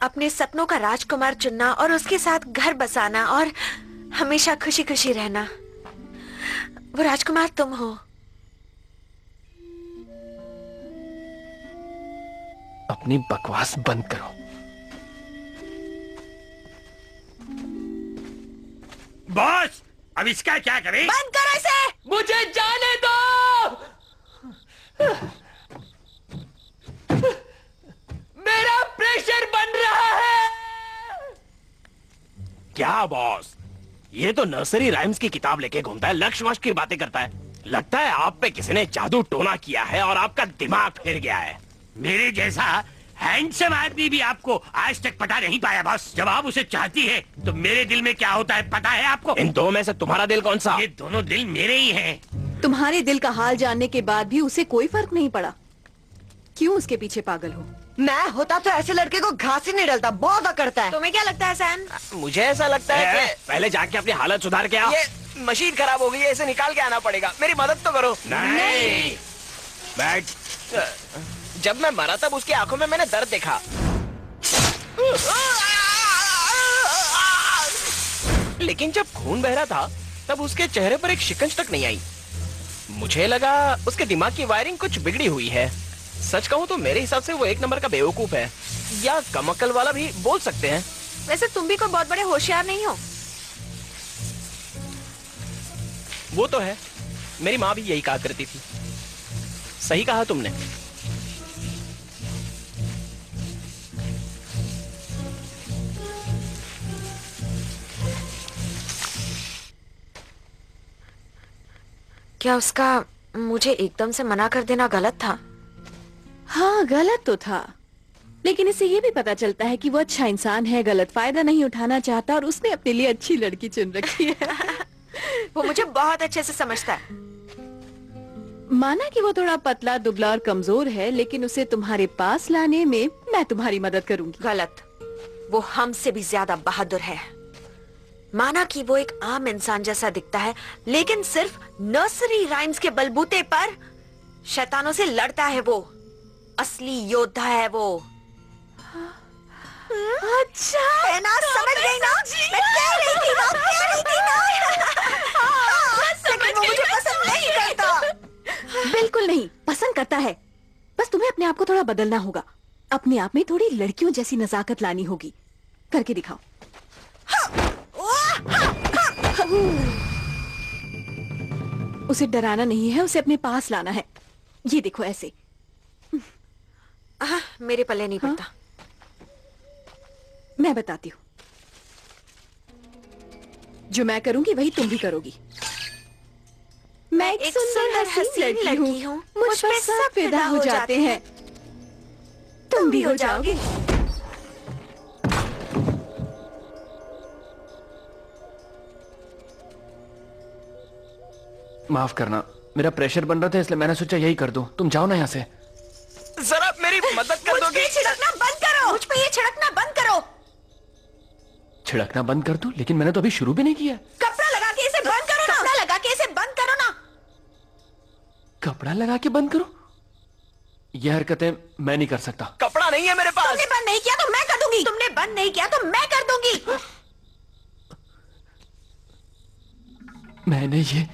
अपने सपनों का राजकुमार चुनना और उसके साथ घर बसाना और हमेशा खुशी खुशी रहना। वो राजकुमार तुम हो। अपनी बकवास बंद करो। बॉस अब इसका क्या करें? बंद करो इसे। मुझे जाने दो। मेरा प्रेशर बन रहा है। क्या बॉस, ये तो नर्सरी राइम्स की किताब लेके घूमता है, लक्ष्य वक्ष की बातें करता है। लगता है आप पे किसी ने जादू टोना किया है और आपका दिमाग फिर गया है। मेरे जैसा हैंडसम आदमी भी आपको आज तक पता नहीं पाया बॉस। जब आप उसे चाहती है तो मेरे दिल में क्या होता है पता है आपको? इन दो में से तुम्हारा दिल कौन सा? ये दोनों दिल मेरे ही हैं। तुम्हारे दिल का हाल जानने के बाद भी उसे कोई फर्क नहीं पड़ा। क्यों उसके पीछे पागल हो? मैं होता तो ऐसे लड़के को घास ही नहीं डलता, बहुत करता है। तुम्हें क्या लगता है सैन? मुझे ऐसा लगता है कि पहले जाके अपनी हालत सुधार के आओ। ये मशीन खराब हो गई है, इसे निकाल के आना पड़ेगा। मेरी मदद तो करो। नहीं। बैठ। जब मैं मरा तब उसकी आंखों में मैंने दर्द देखा। लेकिन जब खून बह रहा था तब उसके चेहरे पर एक शिकंज तक नहीं आई। मुझे लगा उसके दिमाग की वायरिंग कुछ बिगड़ी हुई है। सच कहूँ तो मेरे हिसाब से वो एक नंबर का बेवकूफ है, या कम अक्ल वाला भी बोल सकते हैं। वैसे तुम भी कोई बहुत बड़े होशियार नहीं हो। वो तो है, मेरी माँ भी यही कहा करती थी। सही कहा तुमने। क्या उसका मुझे एकदम से मना कर देना गलत था? हाँ, गलत तो था, लेकिन इससे ये भी पता चलता है कि वो अच्छा इंसान है, गलत फायदा नहीं उठाना चाहता और उसने अपने लिए अच्छी लड़की चुन रखी है। वो मुझे बहुत अच्छे से समझता है। माना कि वो थोड़ा पतला, दुबला और कमजोर है, लेकिन उसे तुम्हारे पास लाने में मैं तुम्हारी मदद करूंगी। गलत, वो हमसे भी ज्यादा बहादुर है। माना कि वो एक आम इंसान जैसा दिखता है, लेकिन सिर्फ नर्सरी राइम्स के बलबूते पर शैतानों से लड़ता है। वो असली योद्धा है वो। अच्छा, है ना? समझ गई ना? मैं कह रही थी ना, कह रही थी ना। लेकिन वो मुझे पसंद नहीं करता। बिल्कुल नहीं, पसंद करता है। बस तुम्हें अपने आप को थोड़ा बदलना होगा। अपने आप में थोड़ी लड़कियों जैसी नजाकत लानी होगी। करके दिखाओ। उसे डराना नहीं है, उसे अपने पास लाना है। ये देखो ऐसे। मेरे पल्ले नहीं पड़ता। मैं बताती हूँ, जो मैं करूंगी वही तुम भी करोगी। मैं एक सुंदर हसीन लड़की हूँ, मुझ पर सब फिदा हो जाते हैं। तुम भी हो जाओगी। माफ करना, मेरा प्रेशर बन रहा था इसलिए मैंने सोचा यही कर दूं। तुम जाओ ना यहाँ से। जरा मेरी मदद कर दोगे? मुझ पे छिड़कना बंद करो। मुझ पे ये छिड़कना बंद करो। छिड़कना बंद कर दूं? लेकिन मैंने तो अभी शुरू भी नहीं किया। कपड़ा लगा के इसे बंद करो ना। कपड़ा लगा के इसे बंद करो ना। कपड़ा लगा के बंद करो? ये हरकतें मैं नहीं कर सकता। कपड़ा नहीं है मेरे पास। तुमने बंद नहीं किया तो मैं कर दूंगी। तुमने बंद नहीं किया तो मैं कर दूंगी। मैंने ये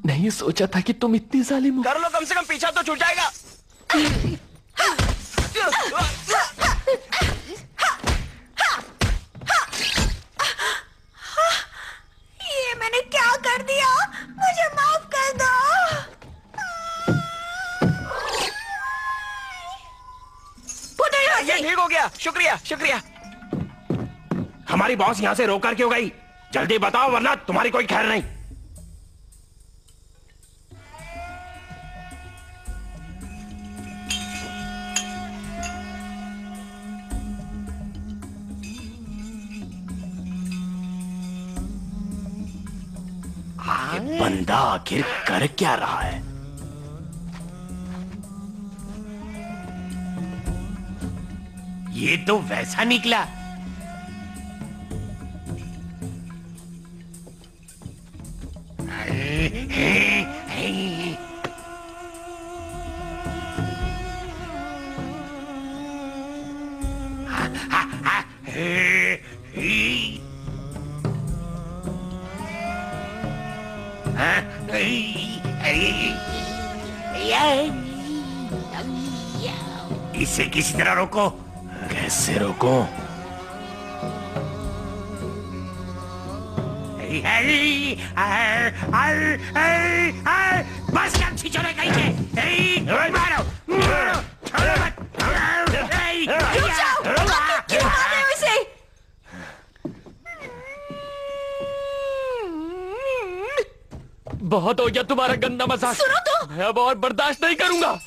नहीं सोचा था कि तुम इतनी जालिम हो। कर लो, कम से कम पीछा तो छूट जाएगा। ये मैंने क्या कर दिया? मुझे माफ कर दो। ये ठीक हो गया, शुक्रिया शुक्रिया। हमारी बॉस यहाँ से रोकर क्यों गई? जल्दी बताओ वरना तुम्हारी कोई खैर नहीं। ये बंदा आखिर कर क्या रहा है? ये तो वैसा निकला। इसे किसी तरह रोको। कैसे रोको? बस कर छिछोरे कहीं के। मारो मारो, छोड़ो मत। रुक जाओ, आप क्यों मार रहे हो इसे? बहुत हो गया तुम्हारा गंदा मजाक। सुनो तो। मैं अब और बर्दाश्त नहीं करूंगा।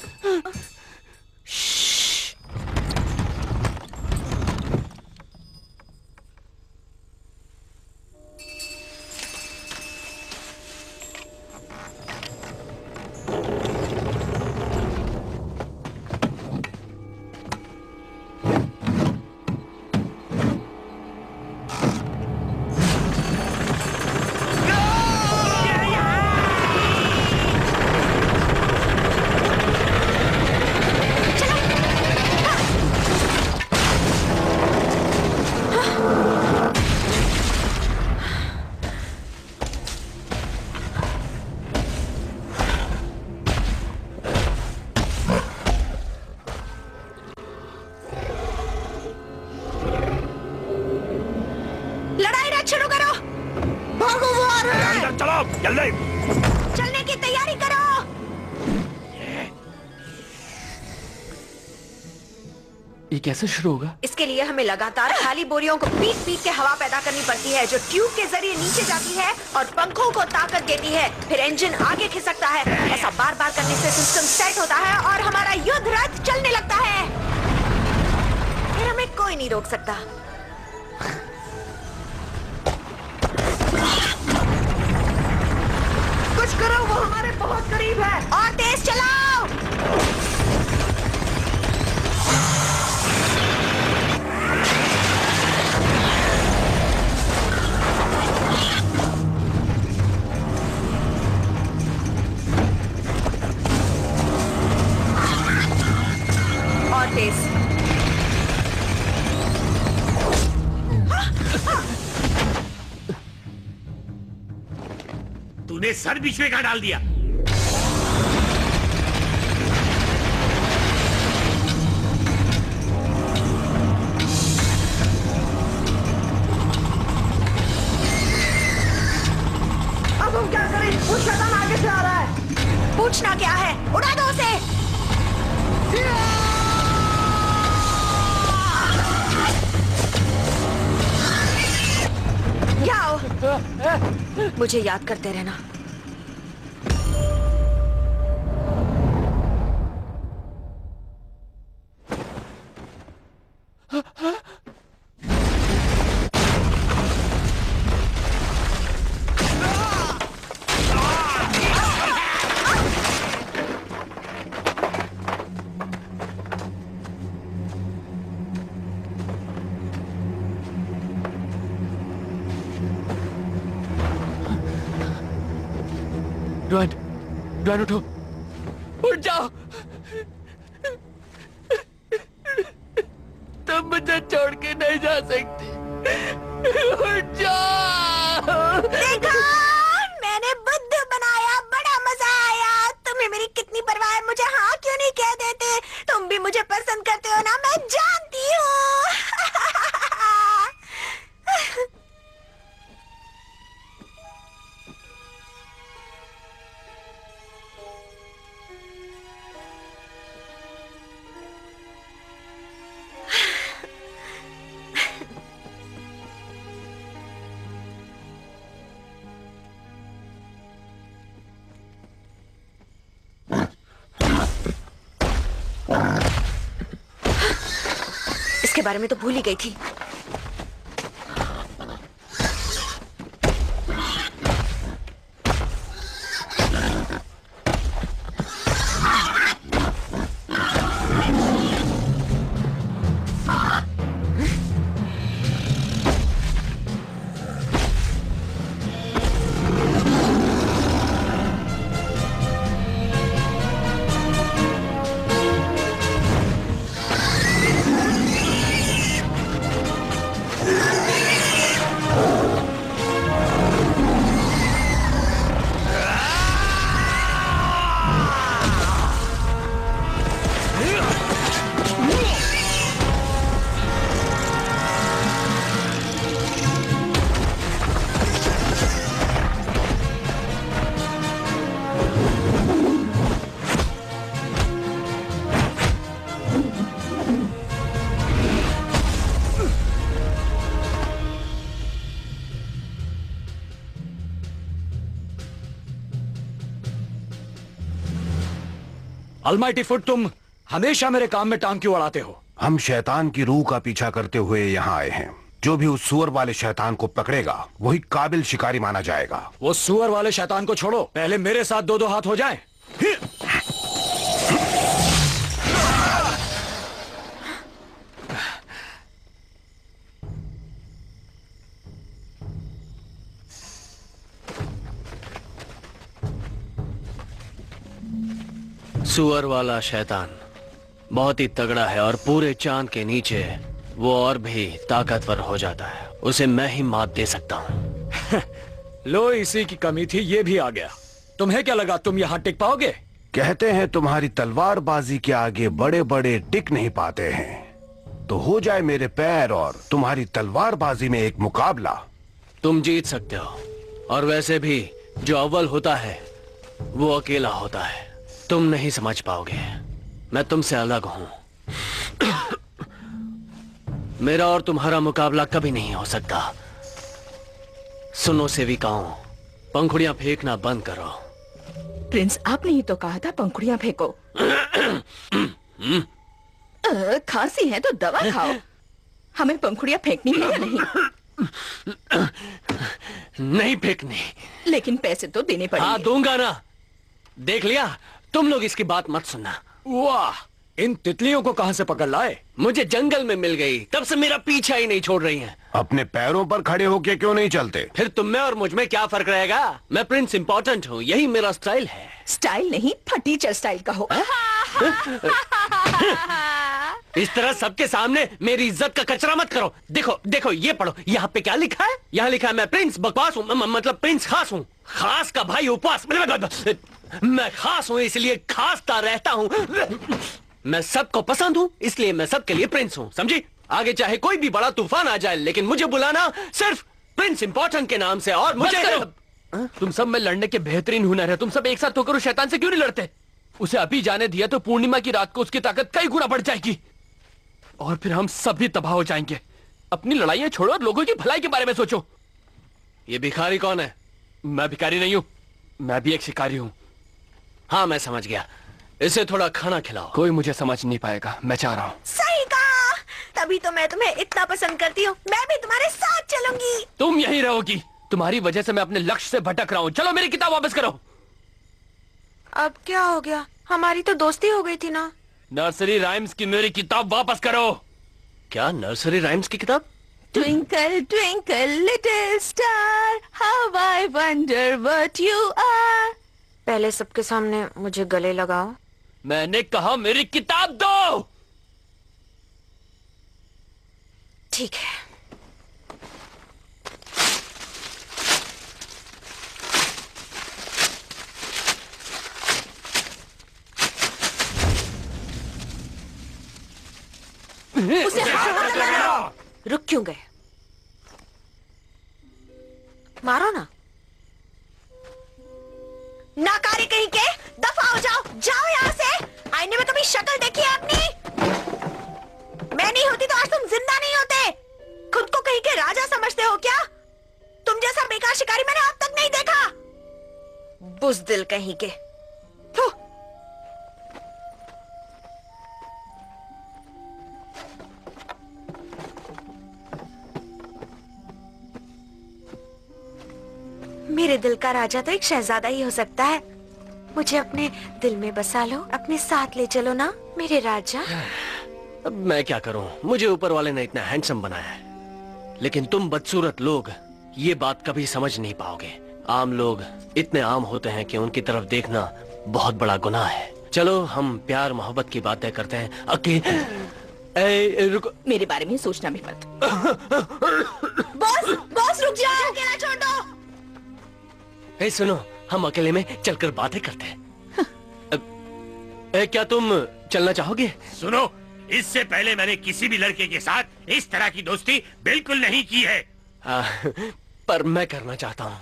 चलने की तैयारी करो। ये कैसे शुरू होगा? इसके लिए हमें लगातार खाली बोरियों को पीट पीट के हवा पैदा करनी पड़ती है, जो ट्यूब के जरिए नीचे जाती है और पंखों को ताकत देती है। फिर इंजन आगे खिसकता है। ऐसा बार बार करने से सिस्टम सेट होता है और हमारा युद्ध रथ चलने लगता है। फिर हमें कोई नहीं रोक सकता। कुछ करो, वो हमारे बहुत करीब है। और तेज चलाओ। और तेज। तूने सर बीच में का डाल दिया। अब हम क्या करें? वो शैतान आगे से आ रहा है। पूछना क्या है? उड़ा दो उसे। आओ। मुझे याद करते रहना। ड्वान उठो, उठ जाओ। तुम मुझे छोड़ के नहीं जा सकती। उठ जाओ। देखा, मैंने मुझे पसंद करते हो ना, मैं जानती हूँ। इसके बारे में तो भूल ही गई थी। अलमाइटी फुट, तुम हमेशा मेरे काम में टांग क्यों अड़ाते हो? हम शैतान की रूह का पीछा करते हुए यहाँ आए हैं। जो भी उस सुअर वाले शैतान को पकड़ेगा वही काबिल शिकारी माना जाएगा। वो सुअर वाले शैतान को छोड़ो, पहले मेरे साथ दो दो हाथ हो जाएं। सुअर वाला शैतान बहुत ही तगड़ा है और पूरे चांद के नीचे वो और भी ताकतवर हो जाता है। उसे मैं ही मात दे सकता हूँ। लो, इसी की कमी थी, ये भी आ गया। तुम्हें क्या लगा तुम यहाँ टिक पाओगे? कहते हैं तुम्हारी तलवारबाजी के आगे बड़े बड़े टिक नहीं पाते हैं। तो हो जाए मेरे पैर और तुम्हारी तलवारबाजी में एक मुकाबला। तुम जीत सकते हो, और वैसे भी जो अव्वल होता है वो अकेला होता है। तुम नहीं समझ पाओगे, मैं तुमसे अलग हूं। मेरा और तुम्हारा मुकाबला कभी नहीं हो सकता। सुनो सेविकाओं, पंखुड़ियां फेंकना बंद करो। प्रिंस, आपने ही तो कहा था पंखुड़ियां फेंको। खांसी है तो दवा खाओ। हमें पंखुड़ियां फेंकनी है या नहीं? नहीं फेंकनी। लेकिन पैसे तो देने पड़ेंगे। हाँ, दूंगा ना। देख लिया, तुम लोग इसकी बात मत सुनना। वाह, इन तितलियों को कहां से पकड़ लाए? मुझे जंगल में मिल गई, तब से मेरा पीछा ही नहीं छोड़ रही हैं। अपने पैरों पर खड़े होके क्यों नहीं चलते? फिर तुम में और मुझ में क्या फर्क रहेगा? मैं प्रिंस इम्पोर्टेंट हूँ, यही मेरा स्टाइल है। स्टाइल नहीं, फटीचर स्टाइल का हो। इस तरह सबके सामने मेरी इज्जत का कचरा मत करो। देखो देखो, ये पढ़ो, यहाँ पे क्या लिखा है? यहाँ लिखा है मैं प्रिंस बकवास हूँ, मतलब प्रिंस खास हूँ। खास का भाई उपवास। मैं खास हूँ इसलिए खासता रहता हूँ। मैं सबको पसंद हूँ इसलिए मैं सबके लिए प्रिंस हूँ, समझी? आगे चाहे कोई भी बड़ा तूफान आ जाए, लेकिन मुझे बुलाना सिर्फ प्रिंस इम्पोर्टेंट के नाम से। और मुझे तुम सब में लड़ने के बेहतरीन हुनर है। तुम सब एक साथ होकर उस शैतान से क्यों नहीं लड़ते? उसे अभी जाने दिया तो पूर्णिमा की रात को उसकी ताकत कई गुना बढ़ जाएगी और फिर हम सब भी तबाह हो जाएंगे। अपनी लड़ाइयां छोड़ो और लोगों की भलाई के बारे में सोचो। ये भिखारी कौन है? मैं भिखारी नहीं हूँ, मैं भी एक शिकारी हूँ। हाँ, मैं समझ गया। इसे थोड़ा खाना खिलाओ। कोई मुझे समझ नहीं पाएगा, मैं चाह रहा हूँ। सही कहा, तभी तो मैं तुम्हें इतना पसंद करती हूँ। मैं भी तुम्हारे साथ चलूंगी। तुम यहीं रहोगी। तुम्हारी वजह से मैं अपने लक्ष्य से भटक रहा हूँ। चलो मेरी किताब वापस करो। अब क्या हो गया? हमारी तो दोस्ती हो गई थी ना। नर्सरी राइम्स की मेरी किताब वापस करो। क्या नर्सरी राइम्स की किताब? Twinkle, twinkle, little star, how I wonder what you are. पहले सबके सामने मुझे गले लगाओ। मैंने कहा मेरी किताब दो। ठीक है। उसे हाथ मत लगाओ। रुक क्यों गए? मारो ना। नाकारी कहीं के, दफा हो जाओ, जाओ यहाँ से। आईने में कभी शक्ल देखी है अपनी? मैं नहीं होती तो आज तुम जिंदा नहीं होते। खुद को कहीं के राजा समझते हो क्या? तुम जैसा बेकार शिकारी मैंने अब तक नहीं देखा। बुज़दिल कहीं के। थू। मेरे दिल का राजा तो एक शहजादा ही हो सकता है। मुझे अपने दिल में बसा लो, अपने साथ ले चलो ना मेरे राजा। अब मैं क्या करूं? मुझे ऊपर वाले ने इतना हैंडसम बनाया है, लेकिन तुम बदसूरत लोग ये बात कभी समझ नहीं पाओगे। आम लोग इतने आम होते हैं कि उनकी तरफ देखना बहुत बड़ा गुनाह है। चलो हम प्यार मोहब्बत की बातें करते हैं। रुको, मेरे बारे में सोचना भी मत। बॉस, बॉस रुक जाओ, अकेला छोड़ दो। सुनो, हम अकेले में चलकर बातें करते हैं। क्या तुम चलना चाहोगे? सुनो, इससे पहले मैंने किसी भी लड़के के साथ इस तरह की दोस्ती बिल्कुल नहीं की है। पर मैं करना चाहता हूँ।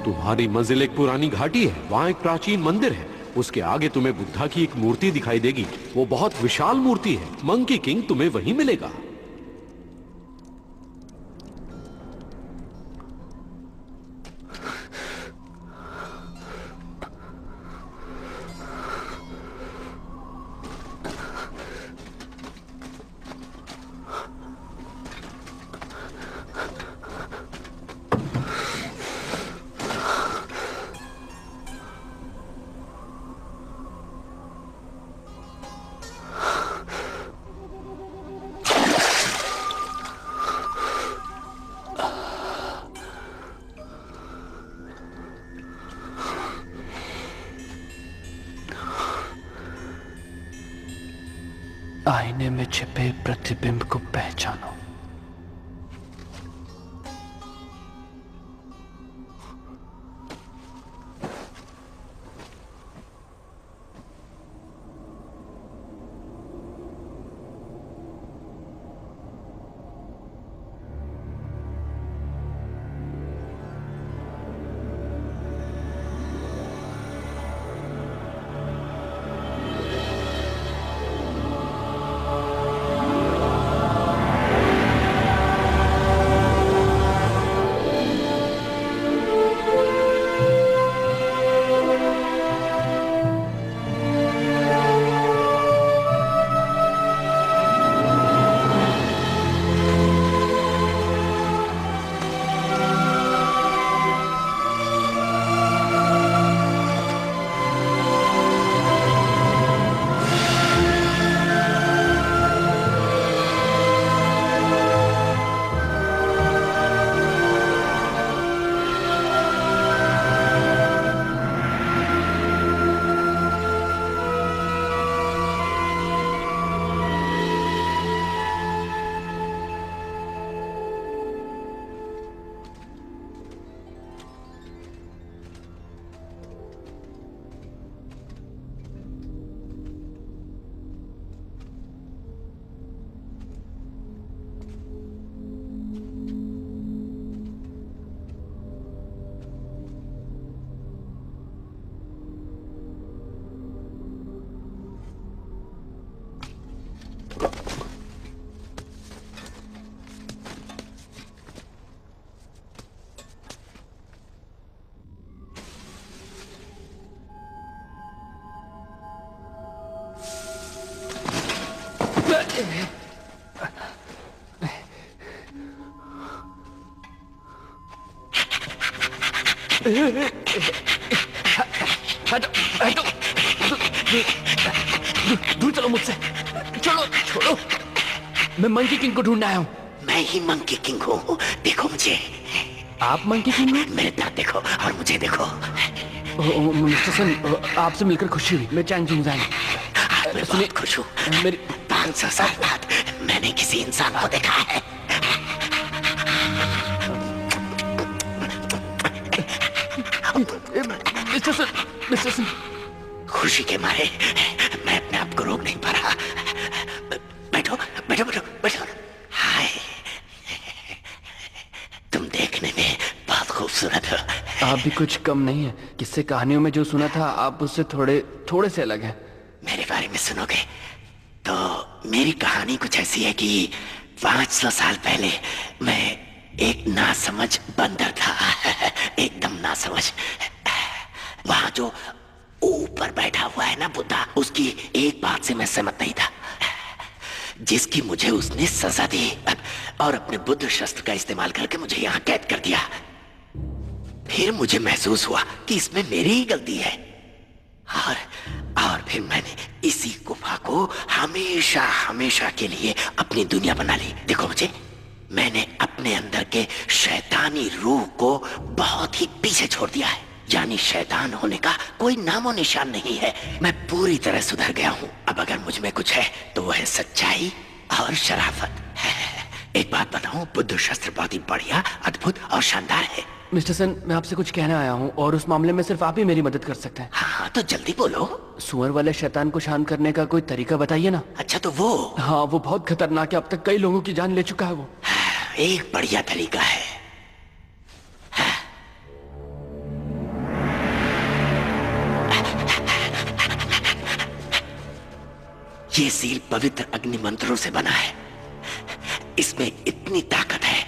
तुम्हारी मंजिल एक पुरानी घाटी है, वहाँ एक प्राचीन मंदिर है। उसके आगे तुम्हें बुद्धा की एक मूर्ति दिखाई देगी। वो बहुत विशाल मूर्ति है। मंकी किंग तुम्हें वहीं मिलेगा। आईने में छिपे प्रतिबिंब को पहचानो। हटो हटो, दूर चलो मुझसे, चलो छोड़ो। मैं मंकी किंग को ढूंढ आया हूँ। मैं ही मंकी किंग हूँ, देखो मुझे। आप मंकी किंग हो? मेरे दांत देखो और मुझे देखो। मिस्टर सन, आपसे मिलकर खुशी हुई। मैं चैंग जुंगजान। मैं बहुत खुश हूँ। मेरी 500 साल बाद मैंने किसी इंसान को देखा है। मिस्टर सन, खुशी के मारे मैं अपने आप को रोक नहीं पा रहा। बैठो बैठो बैठो बैठो। हाय, तुम देखने में बहुत खूबसूरत हो। आप भी कुछ कम नहीं है। किससे कहानियों में जो सुना था आप उससे थोड़े से अलग हैं। मेरे बारे में सुनोगे तो मेरी कहानी कुछ ऐसी है कि 500 साल पहले मैं एक नासमझ बंदर था। एकदम नासमझ। वहां जो ऊपर बैठा हुआ है ना बुद्धा, उसकी एक बात से मैं सहमत नहीं था, जिसकी मुझे उसने सजा दी और अपने बुद्ध शस्त्र का इस्तेमाल करके मुझे यहाँ कैद कर दिया। फिर मुझे महसूस हुआ कि इसमें मेरी ही गलती है और फिर मैंने इसी गुफा को हमेशा हमेशा के लिए अपनी दुनिया बना ली। देखो मुझे, मैंने अपने अंदर के शैतानी रूह को बहुत ही पीछे छोड़ दिया है। यानी शैतान होने का कोई नामो निशान नहीं है। मैं पूरी तरह सुधर गया हूँ। अब अगर मुझ में कुछ है तो वो है सच्चाई और शराफत। एक बात बताऊं, बुद्ध शस्त्र बहुत ही बढ़िया, अद्भुत और शानदार है। मिस्टर सन, मैं आपसे कुछ कहने आया हूँ और उस मामले में सिर्फ आप ही मेरी मदद कर सकते हैं। हाँ तो जल्दी बोलो। सुअर वाले शैतान को शांत करने का कोई तरीका बताइए ना। अच्छा तो वो? हाँ, वो बहुत खतरनाक है। अब तक कई लोगों की जान ले चुका है वो। एक बढ़िया तरीका है। ये सील पवित्र अग्नि मंत्रों से बना है। इसमें इतनी ताकत है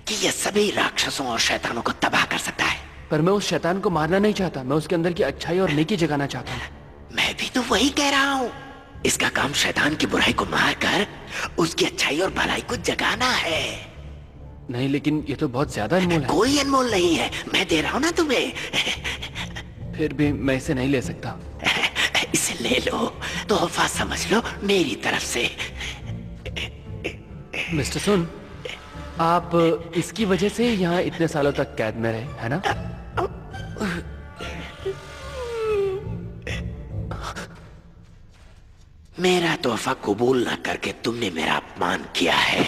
कि यह सभी राक्षसों और शैतानों को तबाह कर सकता है। पर मैं उस शैतान को मारना नहीं चाहता। मैं उसके अंदर की अच्छाई और नेकी जगाना चाहता हूँ। मैं भी तो वही कह रहा हूँ। इसका काम शैतान की बुराई को मारकर उसकी अच्छाई और भलाई को जगाना है। नहीं, लेकिन ये तो बहुत ज्यादा अनमोल है। कोई अनमोल नहीं है, मैं दे रहा हूँ ना तुम्हें। फिर भी मैं इसे नहीं ले सकता। इसे ले लो, तोहफा समझ लो मेरी तरफ से। मिस्टर सुन, आप इसकी वजह से यहाँ इतने सालों तक कैद में रहे, है ना? मेरा तोहफा कबूल न करके तुमने मेरा अपमान किया है।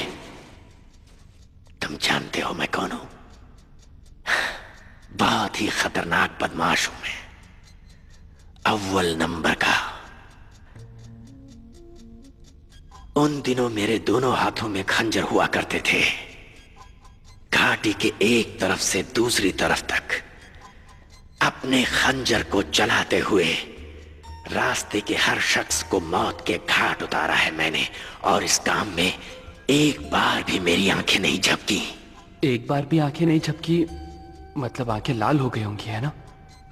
तुम जानते हो मैं कौन हूं? बहुत ही खतरनाक बदमाश हूं मैं, अव्वल नंबर का। उन दिनों मेरे दोनों हाथों में खंजर हुआ करते थे। घाटी के एक तरफ से दूसरी तरफ तक अपने खंजर को चलाते हुए रास्ते के हर शख्स को मौत के घाट उतारा है मैंने। और इस काम में एक बार भी मेरी आंखें नहीं झपकी। एक बार भी आंखें नहीं झपकी मतलब आंखें लाल हो गई होंगी, है ना?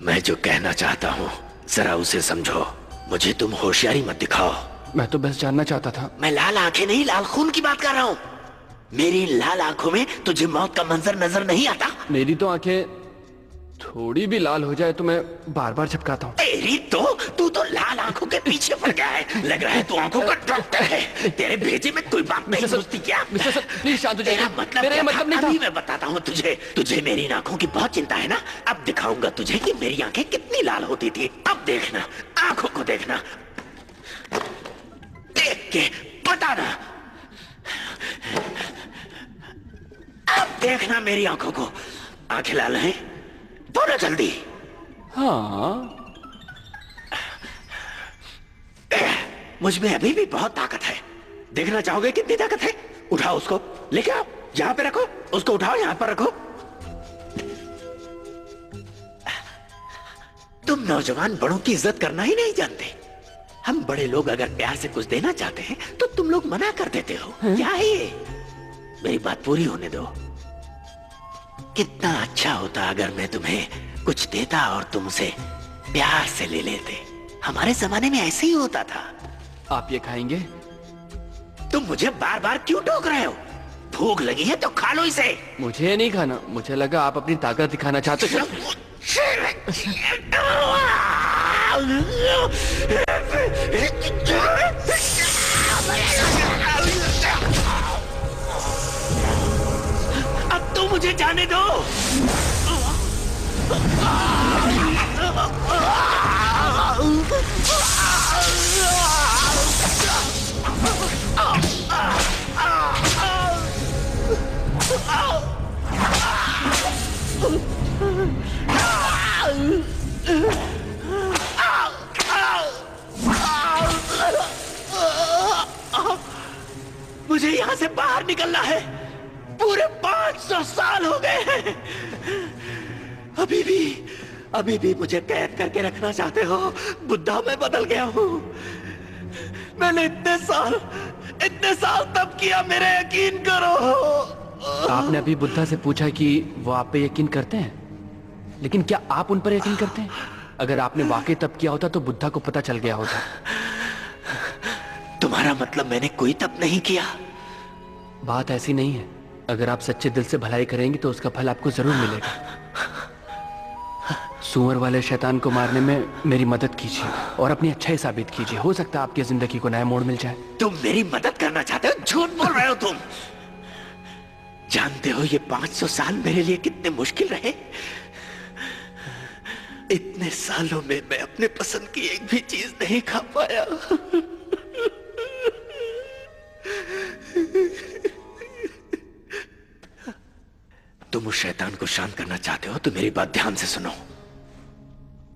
मैं जो कहना चाहता हूँ जरा उसे समझो। मुझे तुम होशियारी मत दिखाओ। मैं तो बस जानना चाहता था। मैं लाल आंखें नहीं, लाल खून की बात कर रहा हूँ। मेरी लाल आंखों में तुझे मौत का मंजर नजर नहीं आता? मेरी तो आंखें थोड़ी भी लाल हो जाए तो मैं बार बार झपकाता हूँ। तेरी तो तू तो लाल आंखों के पीछे पड़ गया है। लग रहा है तू आंखों का डॉक्टर है। तेरे भेजे में कोई बात नहीं घुसती क्या? मिस्टर सर, प्लीज शांत हो जाइए। मेरा मतलब नहीं था। अभी मैं बताता हूँ तुझे मेरी आंखों की बहुत चिंता है ना। अब दिखाऊंगा तुझे कि मेरी आंखें कितनी लाल होती थी। अब देखना, आंखों को देखना, देख के बताना। अब देखना मेरी आंखों को। आंखें लाल हैं? बोलो जल्दी। हाँ, मुझ में अभी भी बहुत ताकत है। देखना चाहोगे कितनी ताकत है? उठाओ उसको, लेके आओ, यहां पे रखो। उसको उठाओ, यहां पर रखो। तुम नौजवान बड़ों की इज्जत करना ही नहीं जानते। हम बड़े लोग अगर प्यार से कुछ देना चाहते हैं तो तुम लोग मना कर देते हो। क्या है ये? मेरी बात पूरी होने दो। कितना अच्छा होता अगर मैं तुम्हें कुछ देता और तुम उसे प्यार से ले लेते। हमारे जमाने में ऐसे ही होता था। आप ये खाएंगे? तुम मुझे बार बार क्यों टोक रहे हो? भूख लगी है तो खा लो इसे। मुझे नहीं खाना, मुझे लगा आप अपनी ताकत दिखाना चाहते हो। अब तो मुझे जाने दो। मुझे यहाँ से बाहर निकलना है। पूरे 500 साल हो गए हैं। अभी भी मुझे कैद करके रखना चाहते हो? बुद्धा मैं बदल गया हूँ। मैंने इतने साल तब किया, मेरा यकीन करो। आपने अभी बुद्धा से पूछा कि वो आप पे यकीन करते हैं, लेकिन क्या आप उन पर यकीन करते हैं? अगर आपने वाकई तब किया होता तो बुद्धा को पता चल गया होता। तुम्हारा मतलब मैंने कोई तप नहीं किया? बात ऐसी नहीं है। अगर आप सच्चे दिल से भलाई करेंगे तो उसका फल आपको जरूर मिलेगा। सुअर वाले शैतान को मारने में मेरी मदद कीजिए और अपनी अच्छाई साबित कीजिए। हो सकता है आपकी जिंदगी को नया मोड़ मिल जाए। तुम मेरी मदद करना चाहते हो? झूठ बोल रहे हो तुम। जानते हो ये 500 साल मेरे लिए कितने मुश्किल रहे? इतने सालों में मैं अपने पसंद की एक भी चीज नहीं खा पाया। तुम उस शैतान को शांत करना चाहते हो तो मेरी बात ध्यान से सुनो।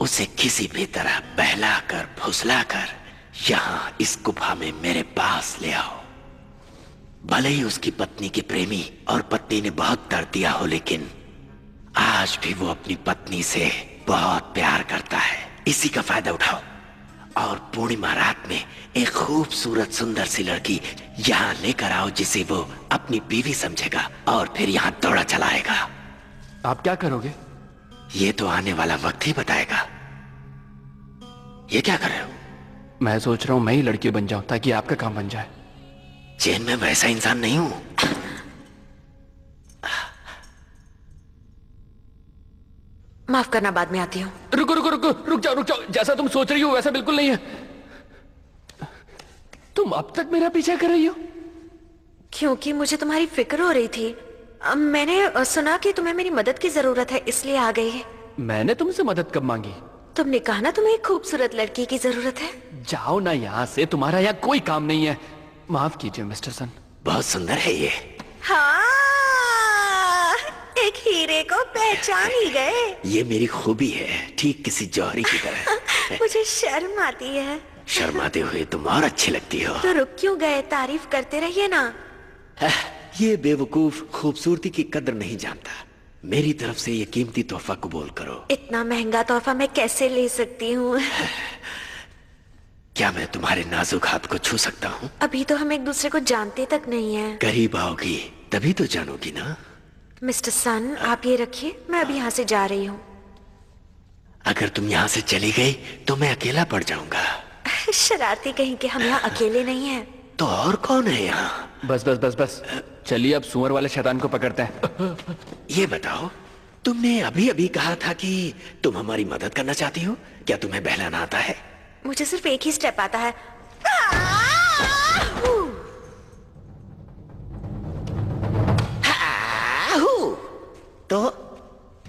उसे किसी भी तरह बहलाकर फुसलाकर यहां इस गुफा में मेरे पास ले आओ। भले ही उसकी पत्नी के प्रेमी और पत्नी ने बहुत दर्द दिया हो, लेकिन आज भी वो अपनी पत्नी से बहुत प्यार करता है। इसी का फायदा उठाओ और पूर्णिमा रात में एक खूबसूरत सुंदर सी लड़की यहाँ लेकर आओ जिसे वो अपनी बीवी समझेगा और फिर यहाँ दौड़ा चलाएगा। आप क्या करोगे? ये तो आने वाला वक्त ही बताएगा। ये क्या कर रहे हो? मैं सोच रहा हूँ मैं ही लड़की बन जाऊं ताकि आपका काम बन जाए। चैन में वैसा इंसान नहीं हूं। माफ करना, बाद में आती हूँ। रुक जाओ। जैसा तुम सोच रही हो वैसा बिल्कुल नहीं है। तुम अब तक मेरा पीछा कर रही हो? क्योंकि मुझे तुम्हारी फिक्र हो रही थी। मैंने सुना कि तुम्हें मेरी मदद की जरूरत है, इसलिए आ गई। मैंने तुमसे मदद कब मांगी? तुमने कहा ना तुम्हें एक खूबसूरत लड़की की जरूरत है। जाओ ना यहाँ से, तुम्हारा यहाँ कोई काम नहीं है। माफ कीजिए मिस्टर सन। बहुत सुंदर है ये। हाँ, एक हीरे को पहचान ही गए। ये मेरी खूबी है, ठीक किसी जौहरी की तरह। मुझे शर्म आती है। शर्माते हुए तुम और अच्छी लगती हो। तो रुक क्यों गए? तारीफ करते रहिए ना। ये बेवकूफ खूबसूरती की कदर नहीं जानता। मेरी तरफ से ये कीमती तोहफा कबूल करो। इतना महंगा तोहफा मैं कैसे ले सकती हूँ? क्या मैं तुम्हारे नाजुक हाथ को छू सकता हूँ? अभी तो हम एक दूसरे को जानते तक नहीं है। करीब आओगी तभी तो जानोगी ना। मिस्टर सन, आप ये रखिए, मैं अभी यहाँ से जा रही हूँ। अगर तुम यहाँ से चली गई तो मैं अकेला पड़ जाऊंगा। शरारती कहीं के, हम यहाँ अकेले नहीं हैं। तो और कौन है यहाँ? बस। चलिए अब सुअर वाले शैतान को पकड़ते हैं। ये बताओ, तुमने अभी कहा था कि तुम हमारी मदद करना चाहती हो। क्या तुम्हें बहलाना आता है? मुझे सिर्फ एक ही स्टेप आता है। तो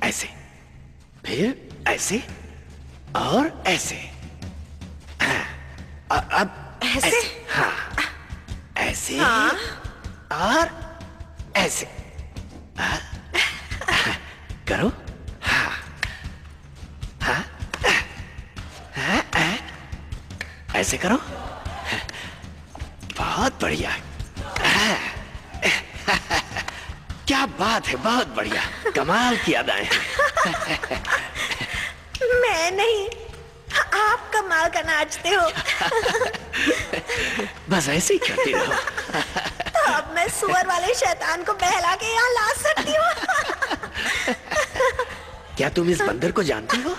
ऐसे, फिर ऐसे और ऐसे। अब ऐसे? हाँ, ऐसे हाँ? और ऐसे। करो। हाँ, हाँ, ऐसे करो। बहुत बढ़िया। क्या बात है, बहुत बढ़िया, कमाल की अदाएं हैं। मैं नहीं, आप कमाल का नाचते हो। बस ऐसे ही करते रहो। तो अब मैं सुअर वाले शैतान को बहला के यहाँ ला सकती हूँ। क्या तुम इस बंदर को जानती हो?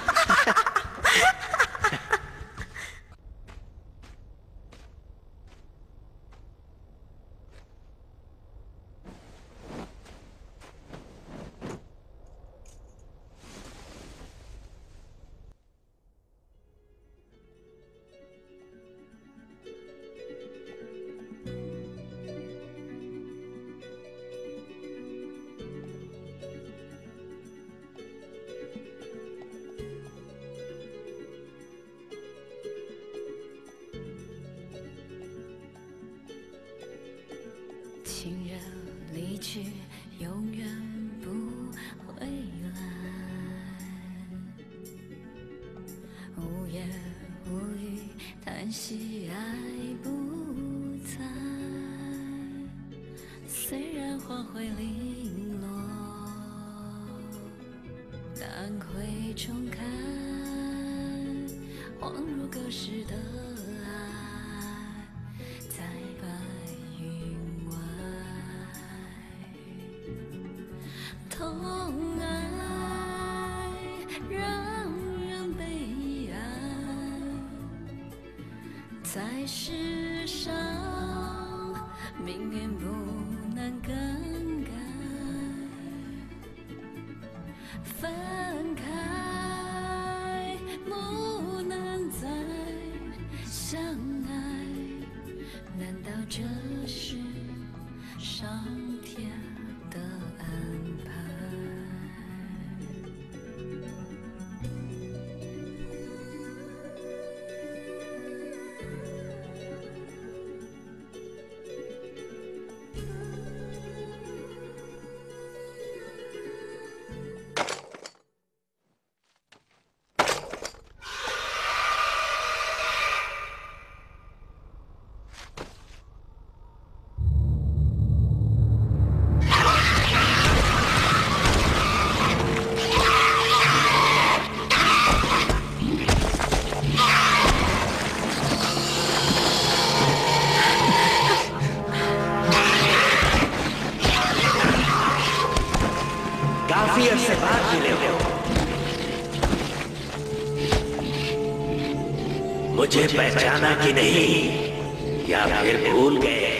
然花会零落，当会重看，恍如隔世的爱，在白云外，痛爱让人悲哀，在世上命运不能更改，分开不能再相爱，难道这是上天的安排？काफी अरसे बाद मिले हो। मुझे पहचाना कि नहीं, या फिर भूल गए?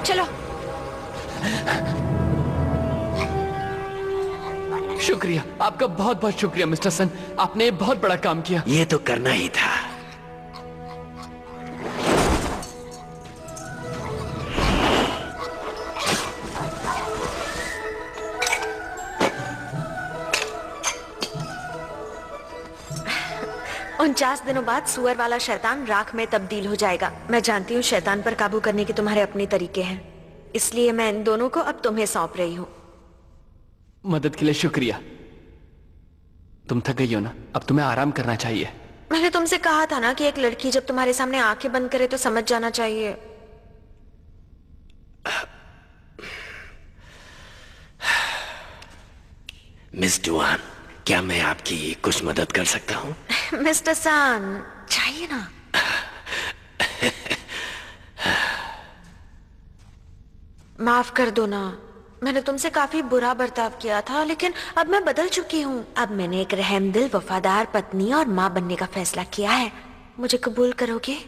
चलो। शुक्रिया, आपका बहुत बहुत शुक्रिया मिस्टर सन, आपने बहुत बड़ा काम किया। ये तो करना ही था। उनचास दिनों बाद सुअर वाला शैतान राख में तब्दील हो जाएगा। मैं जानती हूँ शैतान पर काबू करने के तुम्हारे अपने तरीके हैं, इसलिए मैं इन दोनों को अब तुम्हें सौंप रही हूँ। मदद के लिए शुक्रिया। तुम थक गई हो ना, अब तुम्हें आराम करना चाहिए। मैंने तुमसे कहा था ना कि एक लड़की जब तुम्हारे सामने आंखें बंद करे तो समझ जाना चाहिए। मिस डुआन, क्या मैं आपकी कुछ मदद कर सकता हूँ? मिस्टर सान, चाहिए ना? माफ कर दो ना, मैंने तुमसे काफी बुरा बर्ताव किया था, लेकिन अब मैं बदल चुकी हूँ। अब मैंने एक रहमदिल, वफादार पत्नी और माँ बनने का फैसला किया है। मुझे कबूल करोगे?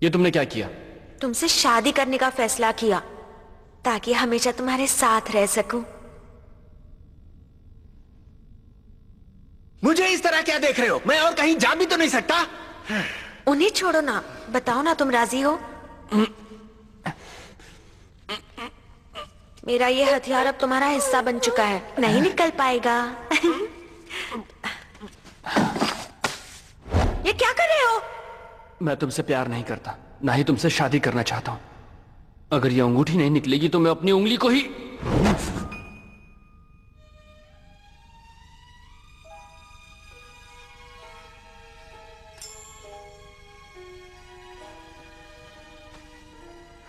ये तुमने क्या किया? तुमसे शादी करने का फैसला किया ताकि हमेशा तुम्हारे साथ रह सकूं। मुझे इस तरह क्या देख रहे हो? मैं और कहीं जा भी तो नहीं सकता। उन्हें छोड़ो ना, बताओ ना तुम राजी हो? मेरा ये हथियार अब तुम्हारा हिस्सा बन चुका है, नहीं निकल पाएगा। ये क्या कर रहे हो? मैं तुमसे प्यार नहीं करता, ना ही तुमसे शादी करना चाहता हूं। अगर ये अंगूठी नहीं निकलेगी तो मैं अपनी उंगली को ही...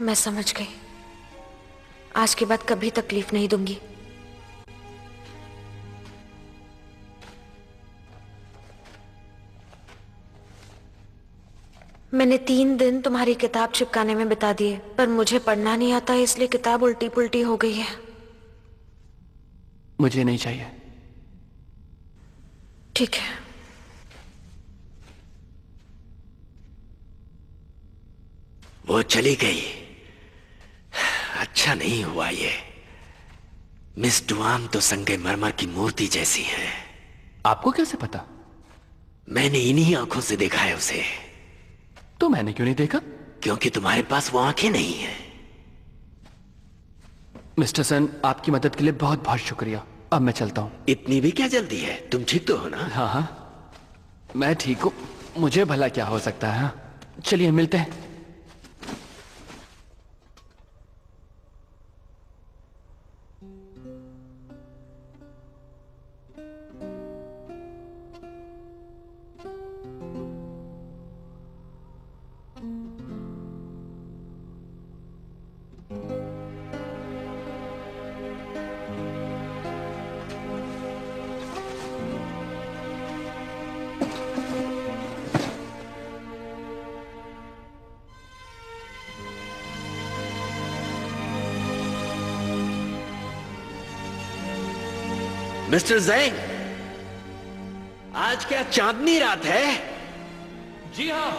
मैं समझ गई, आज के बाद कभी तकलीफ नहीं दूंगी। मैंने 3 दिन तुम्हारी किताब चिपकाने में बिता दिए, पर मुझे पढ़ना नहीं आता, इसलिए किताब उल्टी पुल्टी हो गई है। मुझे नहीं चाहिए। ठीक है। वो चली गई। अच्छा नहीं हुआ ये। मिस डुआन तो संगमरमर की मूर्ति जैसी है। आपको कैसे पता? मैंने इन्हीं आंखों से देखा है उसे। तो मैंने क्यों नहीं देखा? क्योंकि तुम्हारे पास वो आंखें नहीं है। मिस्टर सन, आपकी मदद के लिए बहुत बहुत शुक्रिया। अब मैं चलता हूँ। इतनी भी क्या जल्दी है? तुम ठीक तो हो ना? हाँ हाँ। मैं ठीक हूँ, मुझे भला क्या हो सकता है। चलिए मिलते हैं। मिस्टर ज़ैंग, आज क्या चांदनी रात है? जी हाँ।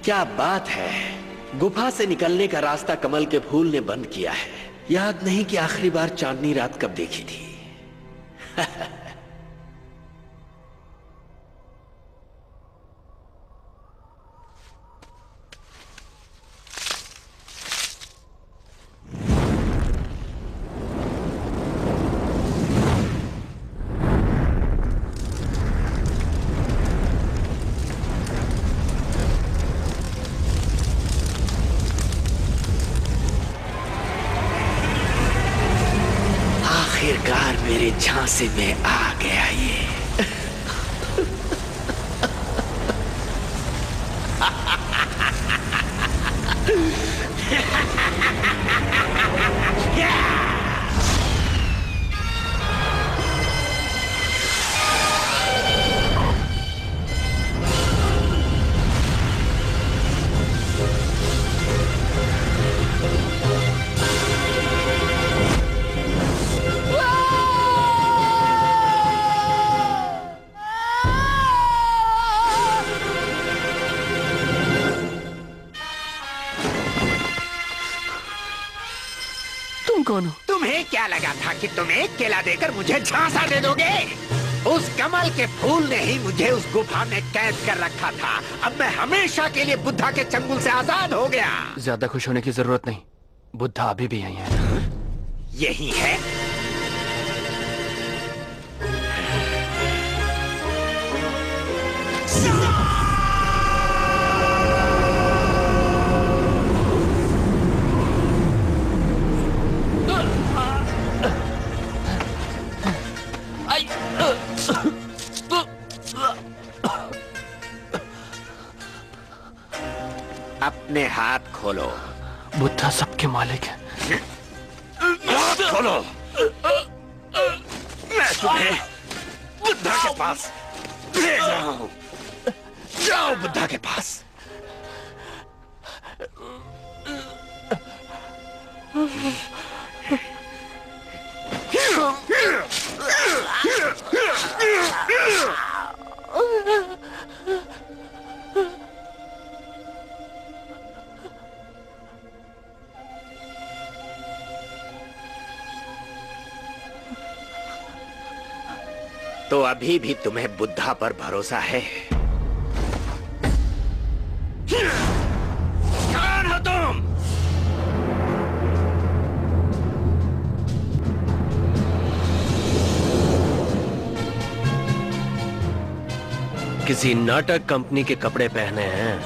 क्या बात है। गुफा से निकलने का रास्ता कमल के फूल ने बंद किया है। याद नहीं कि आखिरी बार चांदनी रात कब देखी थी। आखिरकार मेरे झांसे में आ गया ये। कौन हो? तुम्हें क्या लगा था कि तुम एक केला देकर मुझे झांसा दे दोगे? उस कमल के फूल ने ही मुझे उस गुफा में कैद कर रखा था। अब मैं हमेशा के लिए बुद्धा के चंगुल से आजाद हो गया। ज्यादा खुश होने की जरूरत नहीं, बुद्धा अभी भी यही है। यही है? अपने हाथ खोलो। बुद्धा सबके मालिक है। हाथ खोलो। मैं तुम्हें बुद्धा के पास भेज रहा हूं। जाओ बुद्धा के पास। तो अभी भी तुम्हें बुद्धा पर भरोसा है? कौन हो तुम? किसी नाटक कंपनी के कपड़े पहने हैं,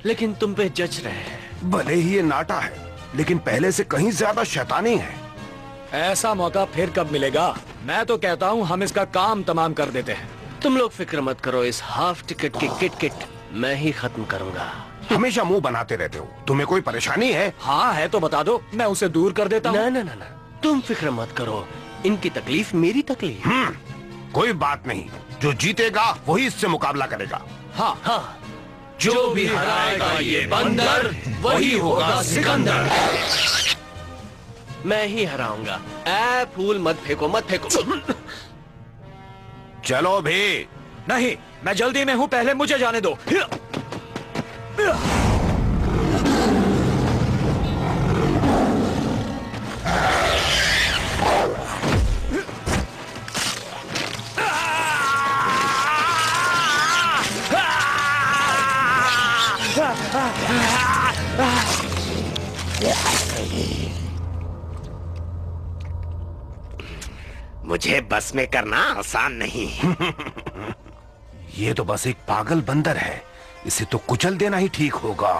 लेकिन तुम पे जच रहे हैं। भले ही ये नाटा है, लेकिन पहले से कहीं ज्यादा शैतानी है। ऐसा मौका फिर कब मिलेगा? मैं तो कहता हूँ हम इसका काम तमाम कर देते हैं। तुम लोग फिक्र मत करो, इस हाफ टिकट की किट मैं ही खत्म करूंगा। हमेशा मुंह बनाते रहते हो, तुम्हें कोई परेशानी है? हाँ है तो बता दो, मैं उसे दूर कर देता हूँ। ना, तुम फिक्र मत करो, इनकी तकलीफ मेरी तकलीफ। कोई बात नहीं, जो जीतेगा वही इससे मुकाबला करेगा। हाँ। जो भी हराएगा ये बंदर, वही होगा सिकंदर। मैं ही हराऊंगा। ऐ फूल मत फेंको, मत फेंको। चलो भी। नहीं, मैं जल्दी में हूँ, पहले मुझे जाने दो। मुझे बस में करना आसान नहीं। ये तो बस एक पागल बंदर है, इसे तो कुचल देना ही ठीक होगा।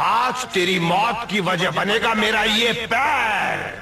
आज तेरी मौत की वजह बनेगा मेरा ये पैर।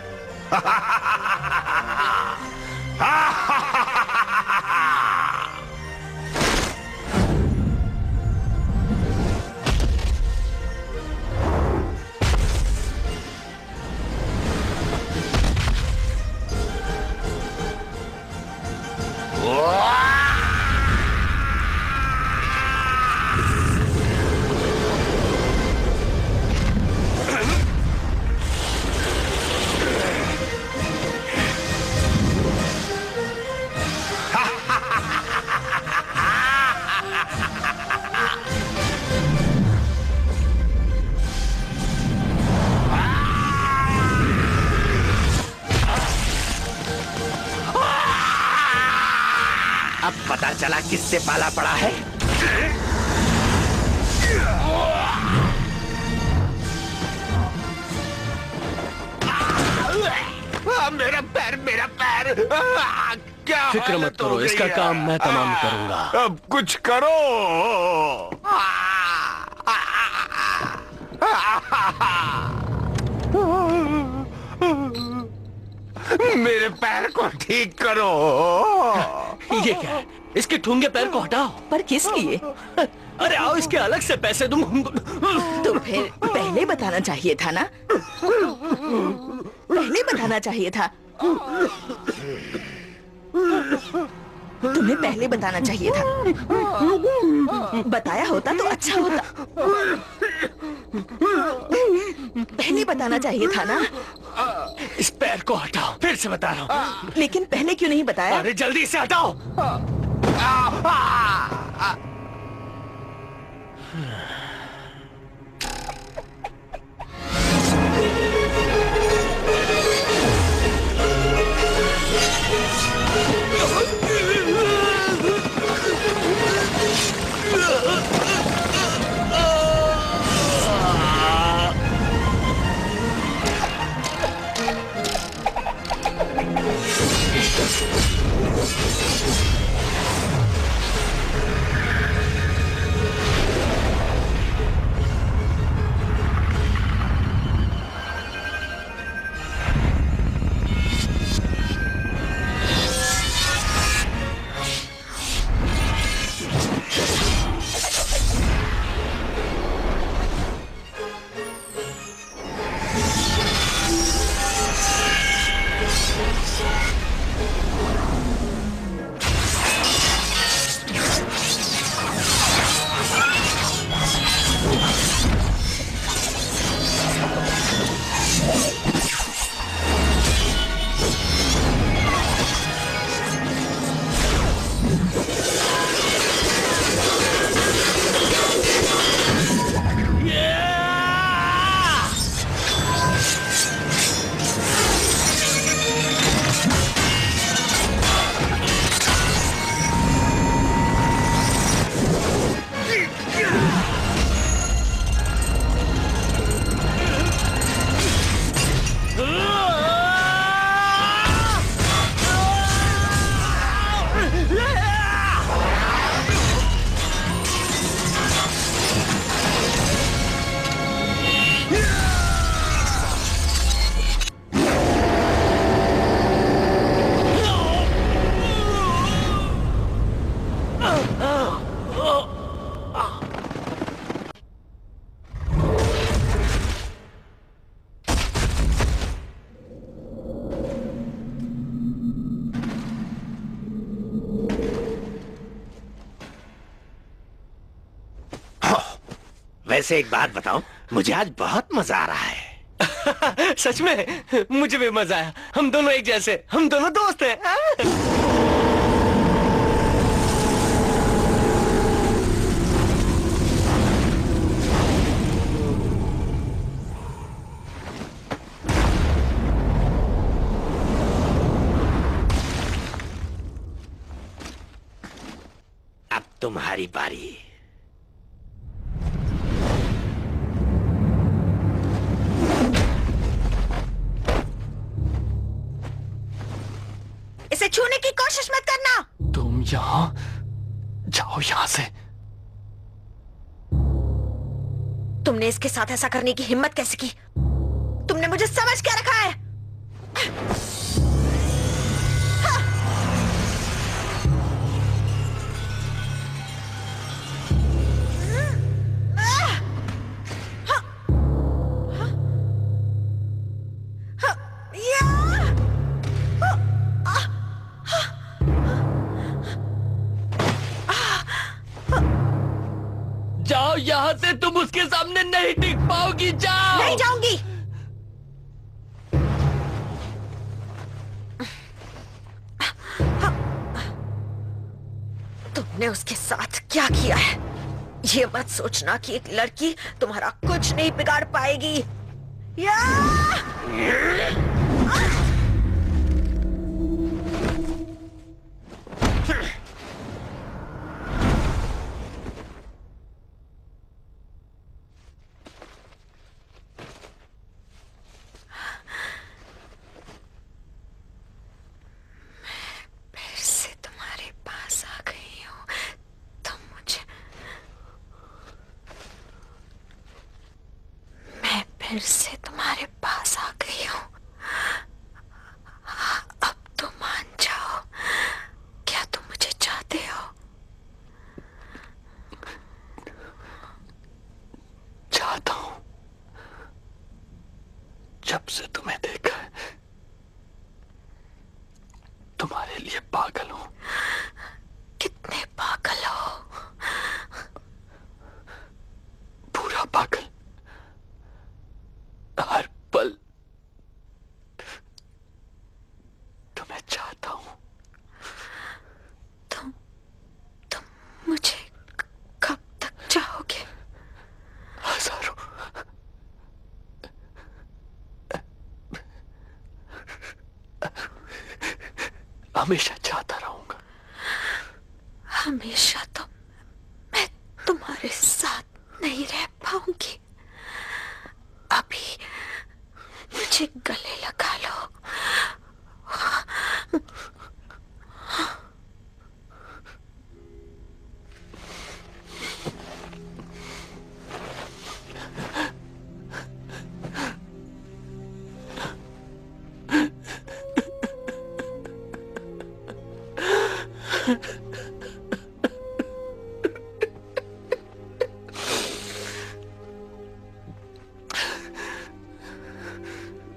अब पता चला किससे पाला पड़ा है। मेरा पैर, मेरा पैर। क्या फिक्र मत करो, इसका काम मैं तमाम करूंगा। अब कुछ करो। मेरे पैर को ठीक करो। ये क्या है? इसके ठूंगे पैर को हटाओ। पर किस लिए? अरे आओ, इसके अलग से पैसे दूं। तो फिर पहले बताना चाहिए था ना। पहले बताना चाहिए था। तुम्हें पहले बताना चाहिए था। बताया होता तो अच्छा होता। पहले बताना चाहिए था ना। इस पैर को हटाओ, फिर से बता रहा हूँ। लेकिन पहले क्यों नहीं बताया? अरे जल्दी से हटाओ। वैसे एक बात बताओ, मुझे आज बहुत मजा आ रहा है। सच में मुझे भी मजा आया। हम दोनों एक जैसे, हम दोनों दोस्त हैं। तुम्हारी बारी। इसे छूने की कोशिश मत करना। तुम यहाँ जाओ, यहाँ से। तुमने इसके साथ ऐसा करने की हिम्मत कैसे की? तुमने मुझे समझ क्या रखा है? जाओ यहाँ से, तुम उसके सामने नहीं टिक पाओगी। जाओ। नहीं जाऊंगी। तुमने उसके साथ क्या किया है? ये मत सोचना कि एक लड़की तुम्हारा कुछ नहीं बिगाड़ पाएगी। या! फिर से तुम्हारे पास आ गई हूँ। अब तो मान जाओ, क्या तुम मुझे चाहते हो? चाहता हूँ। जब से तुम्हें देखा है, तुम्हारे लिए पागल हूँ। कितने पागल हो? पूरा पागल। हर पल तुम्हें चाहता हूं। तुम मुझे कब तक चाहोगे? हजारों। हमेशा चाहता रहूंगा। हमेशा तो मैं तुम्हारे साथ नहीं रह पाऊंगी। अभी मुझे गले लगा लो।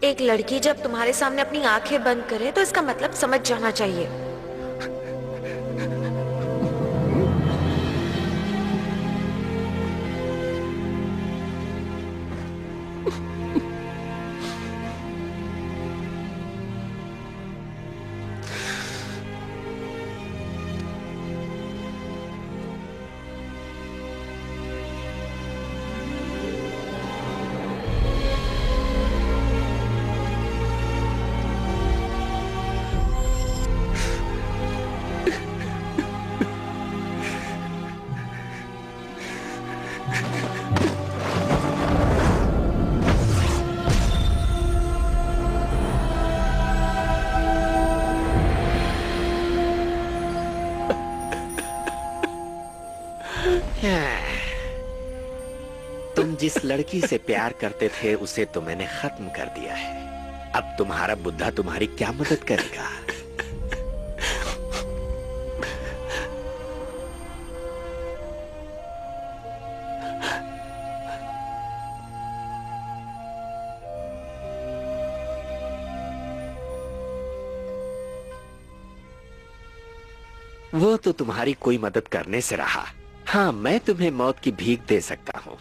एक लड़की जब तुम्हारे सामने अपनी आंखें बंद करे तो इसका मतलब समझ जाना चाहिए। तुम जिस लड़की से प्यार करते थे उसे तो मैंने खत्म कर दिया है। अब तुम्हारा बुद्धा तुम्हारी क्या मदद करेगा? वो तो तुम्हारी कोई मदद करने से रहा। हाँ, मैं तुम्हें मौत की भीख दे सकता हूँ।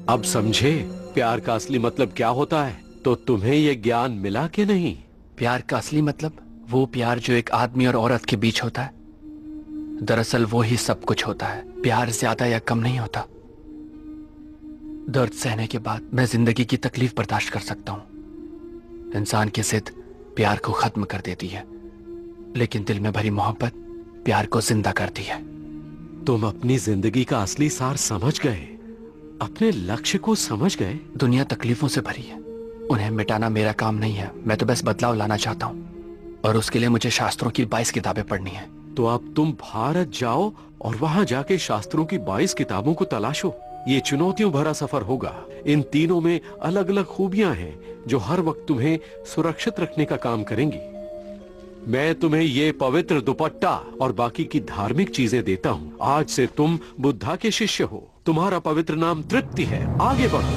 अब समझे प्यार का असली मतलब क्या होता है? तो तुम्हें ये ज्ञान मिला कि नहीं? प्यार का असली मतलब वो प्यार जो एक आदमी और औरत के बीच होता है। दरअसल वो ही सब कुछ होता है। प्यार ज्यादा या कम नहीं होता। दर्द सहने के बाद मैं जिंदगी की तकलीफ बर्दाश्त कर सकता हूं। इंसान की जिद प्यार को खत्म कर देती है, लेकिन दिल में भरी मोहब्बत प्यार को जिंदा करती है। तुम अपनी जिंदगी का असली सार समझ गए, अपने लक्ष्य को समझ गए। दुनिया तकलीफों से भरी है, उन्हें मिटाना मेरा काम नहीं है। मैं तो बस बदलाव लाना चाहता हूँ, और उसके लिए मुझे शास्त्रों की 22 किताबें पढ़नी है। तो अब तुम भारत जाओ और वहां जाके शास्त्रों की 22 किताबों को तलाशो। ये चुनौतियों भरा सफर होगा। इन तीनों में अलग अलग खूबियां हैं जो हर वक्त तुम्हें सुरक्षित रखने का काम करेंगी। मैं तुम्हें ये पवित्र दुपट्टा और बाकी की धार्मिक चीजें देता हूँ। आज से तुम बुद्धा के शिष्य हो। तुम्हारा पवित्र नाम तृप्ति है। आगे बढ़ो।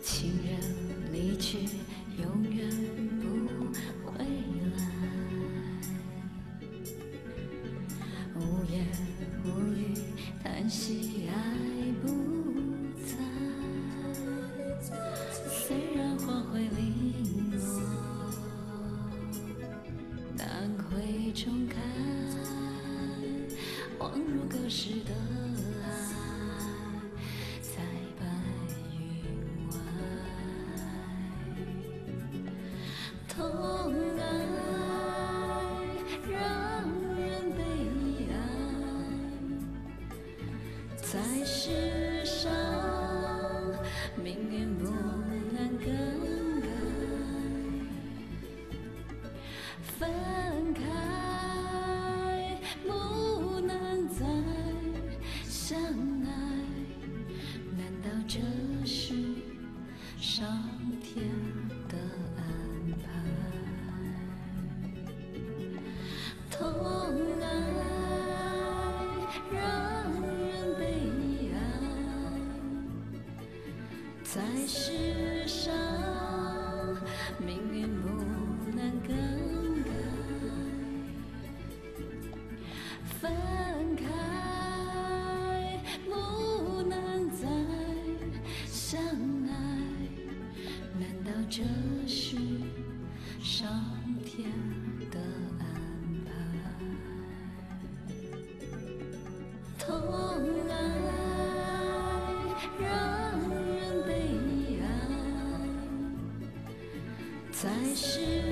情人离去，永远不回来。无言无语，叹息爱不在。虽然花会零落，但会重开，恍如隔世的爱。痛爱让人悲哀，在世上命运不能更改，分开不能再相爱，难道这是上天的安排？痛爱让人悲哀，在世上命运不能更改，分开不能再痛爱，让人悲哀，才是。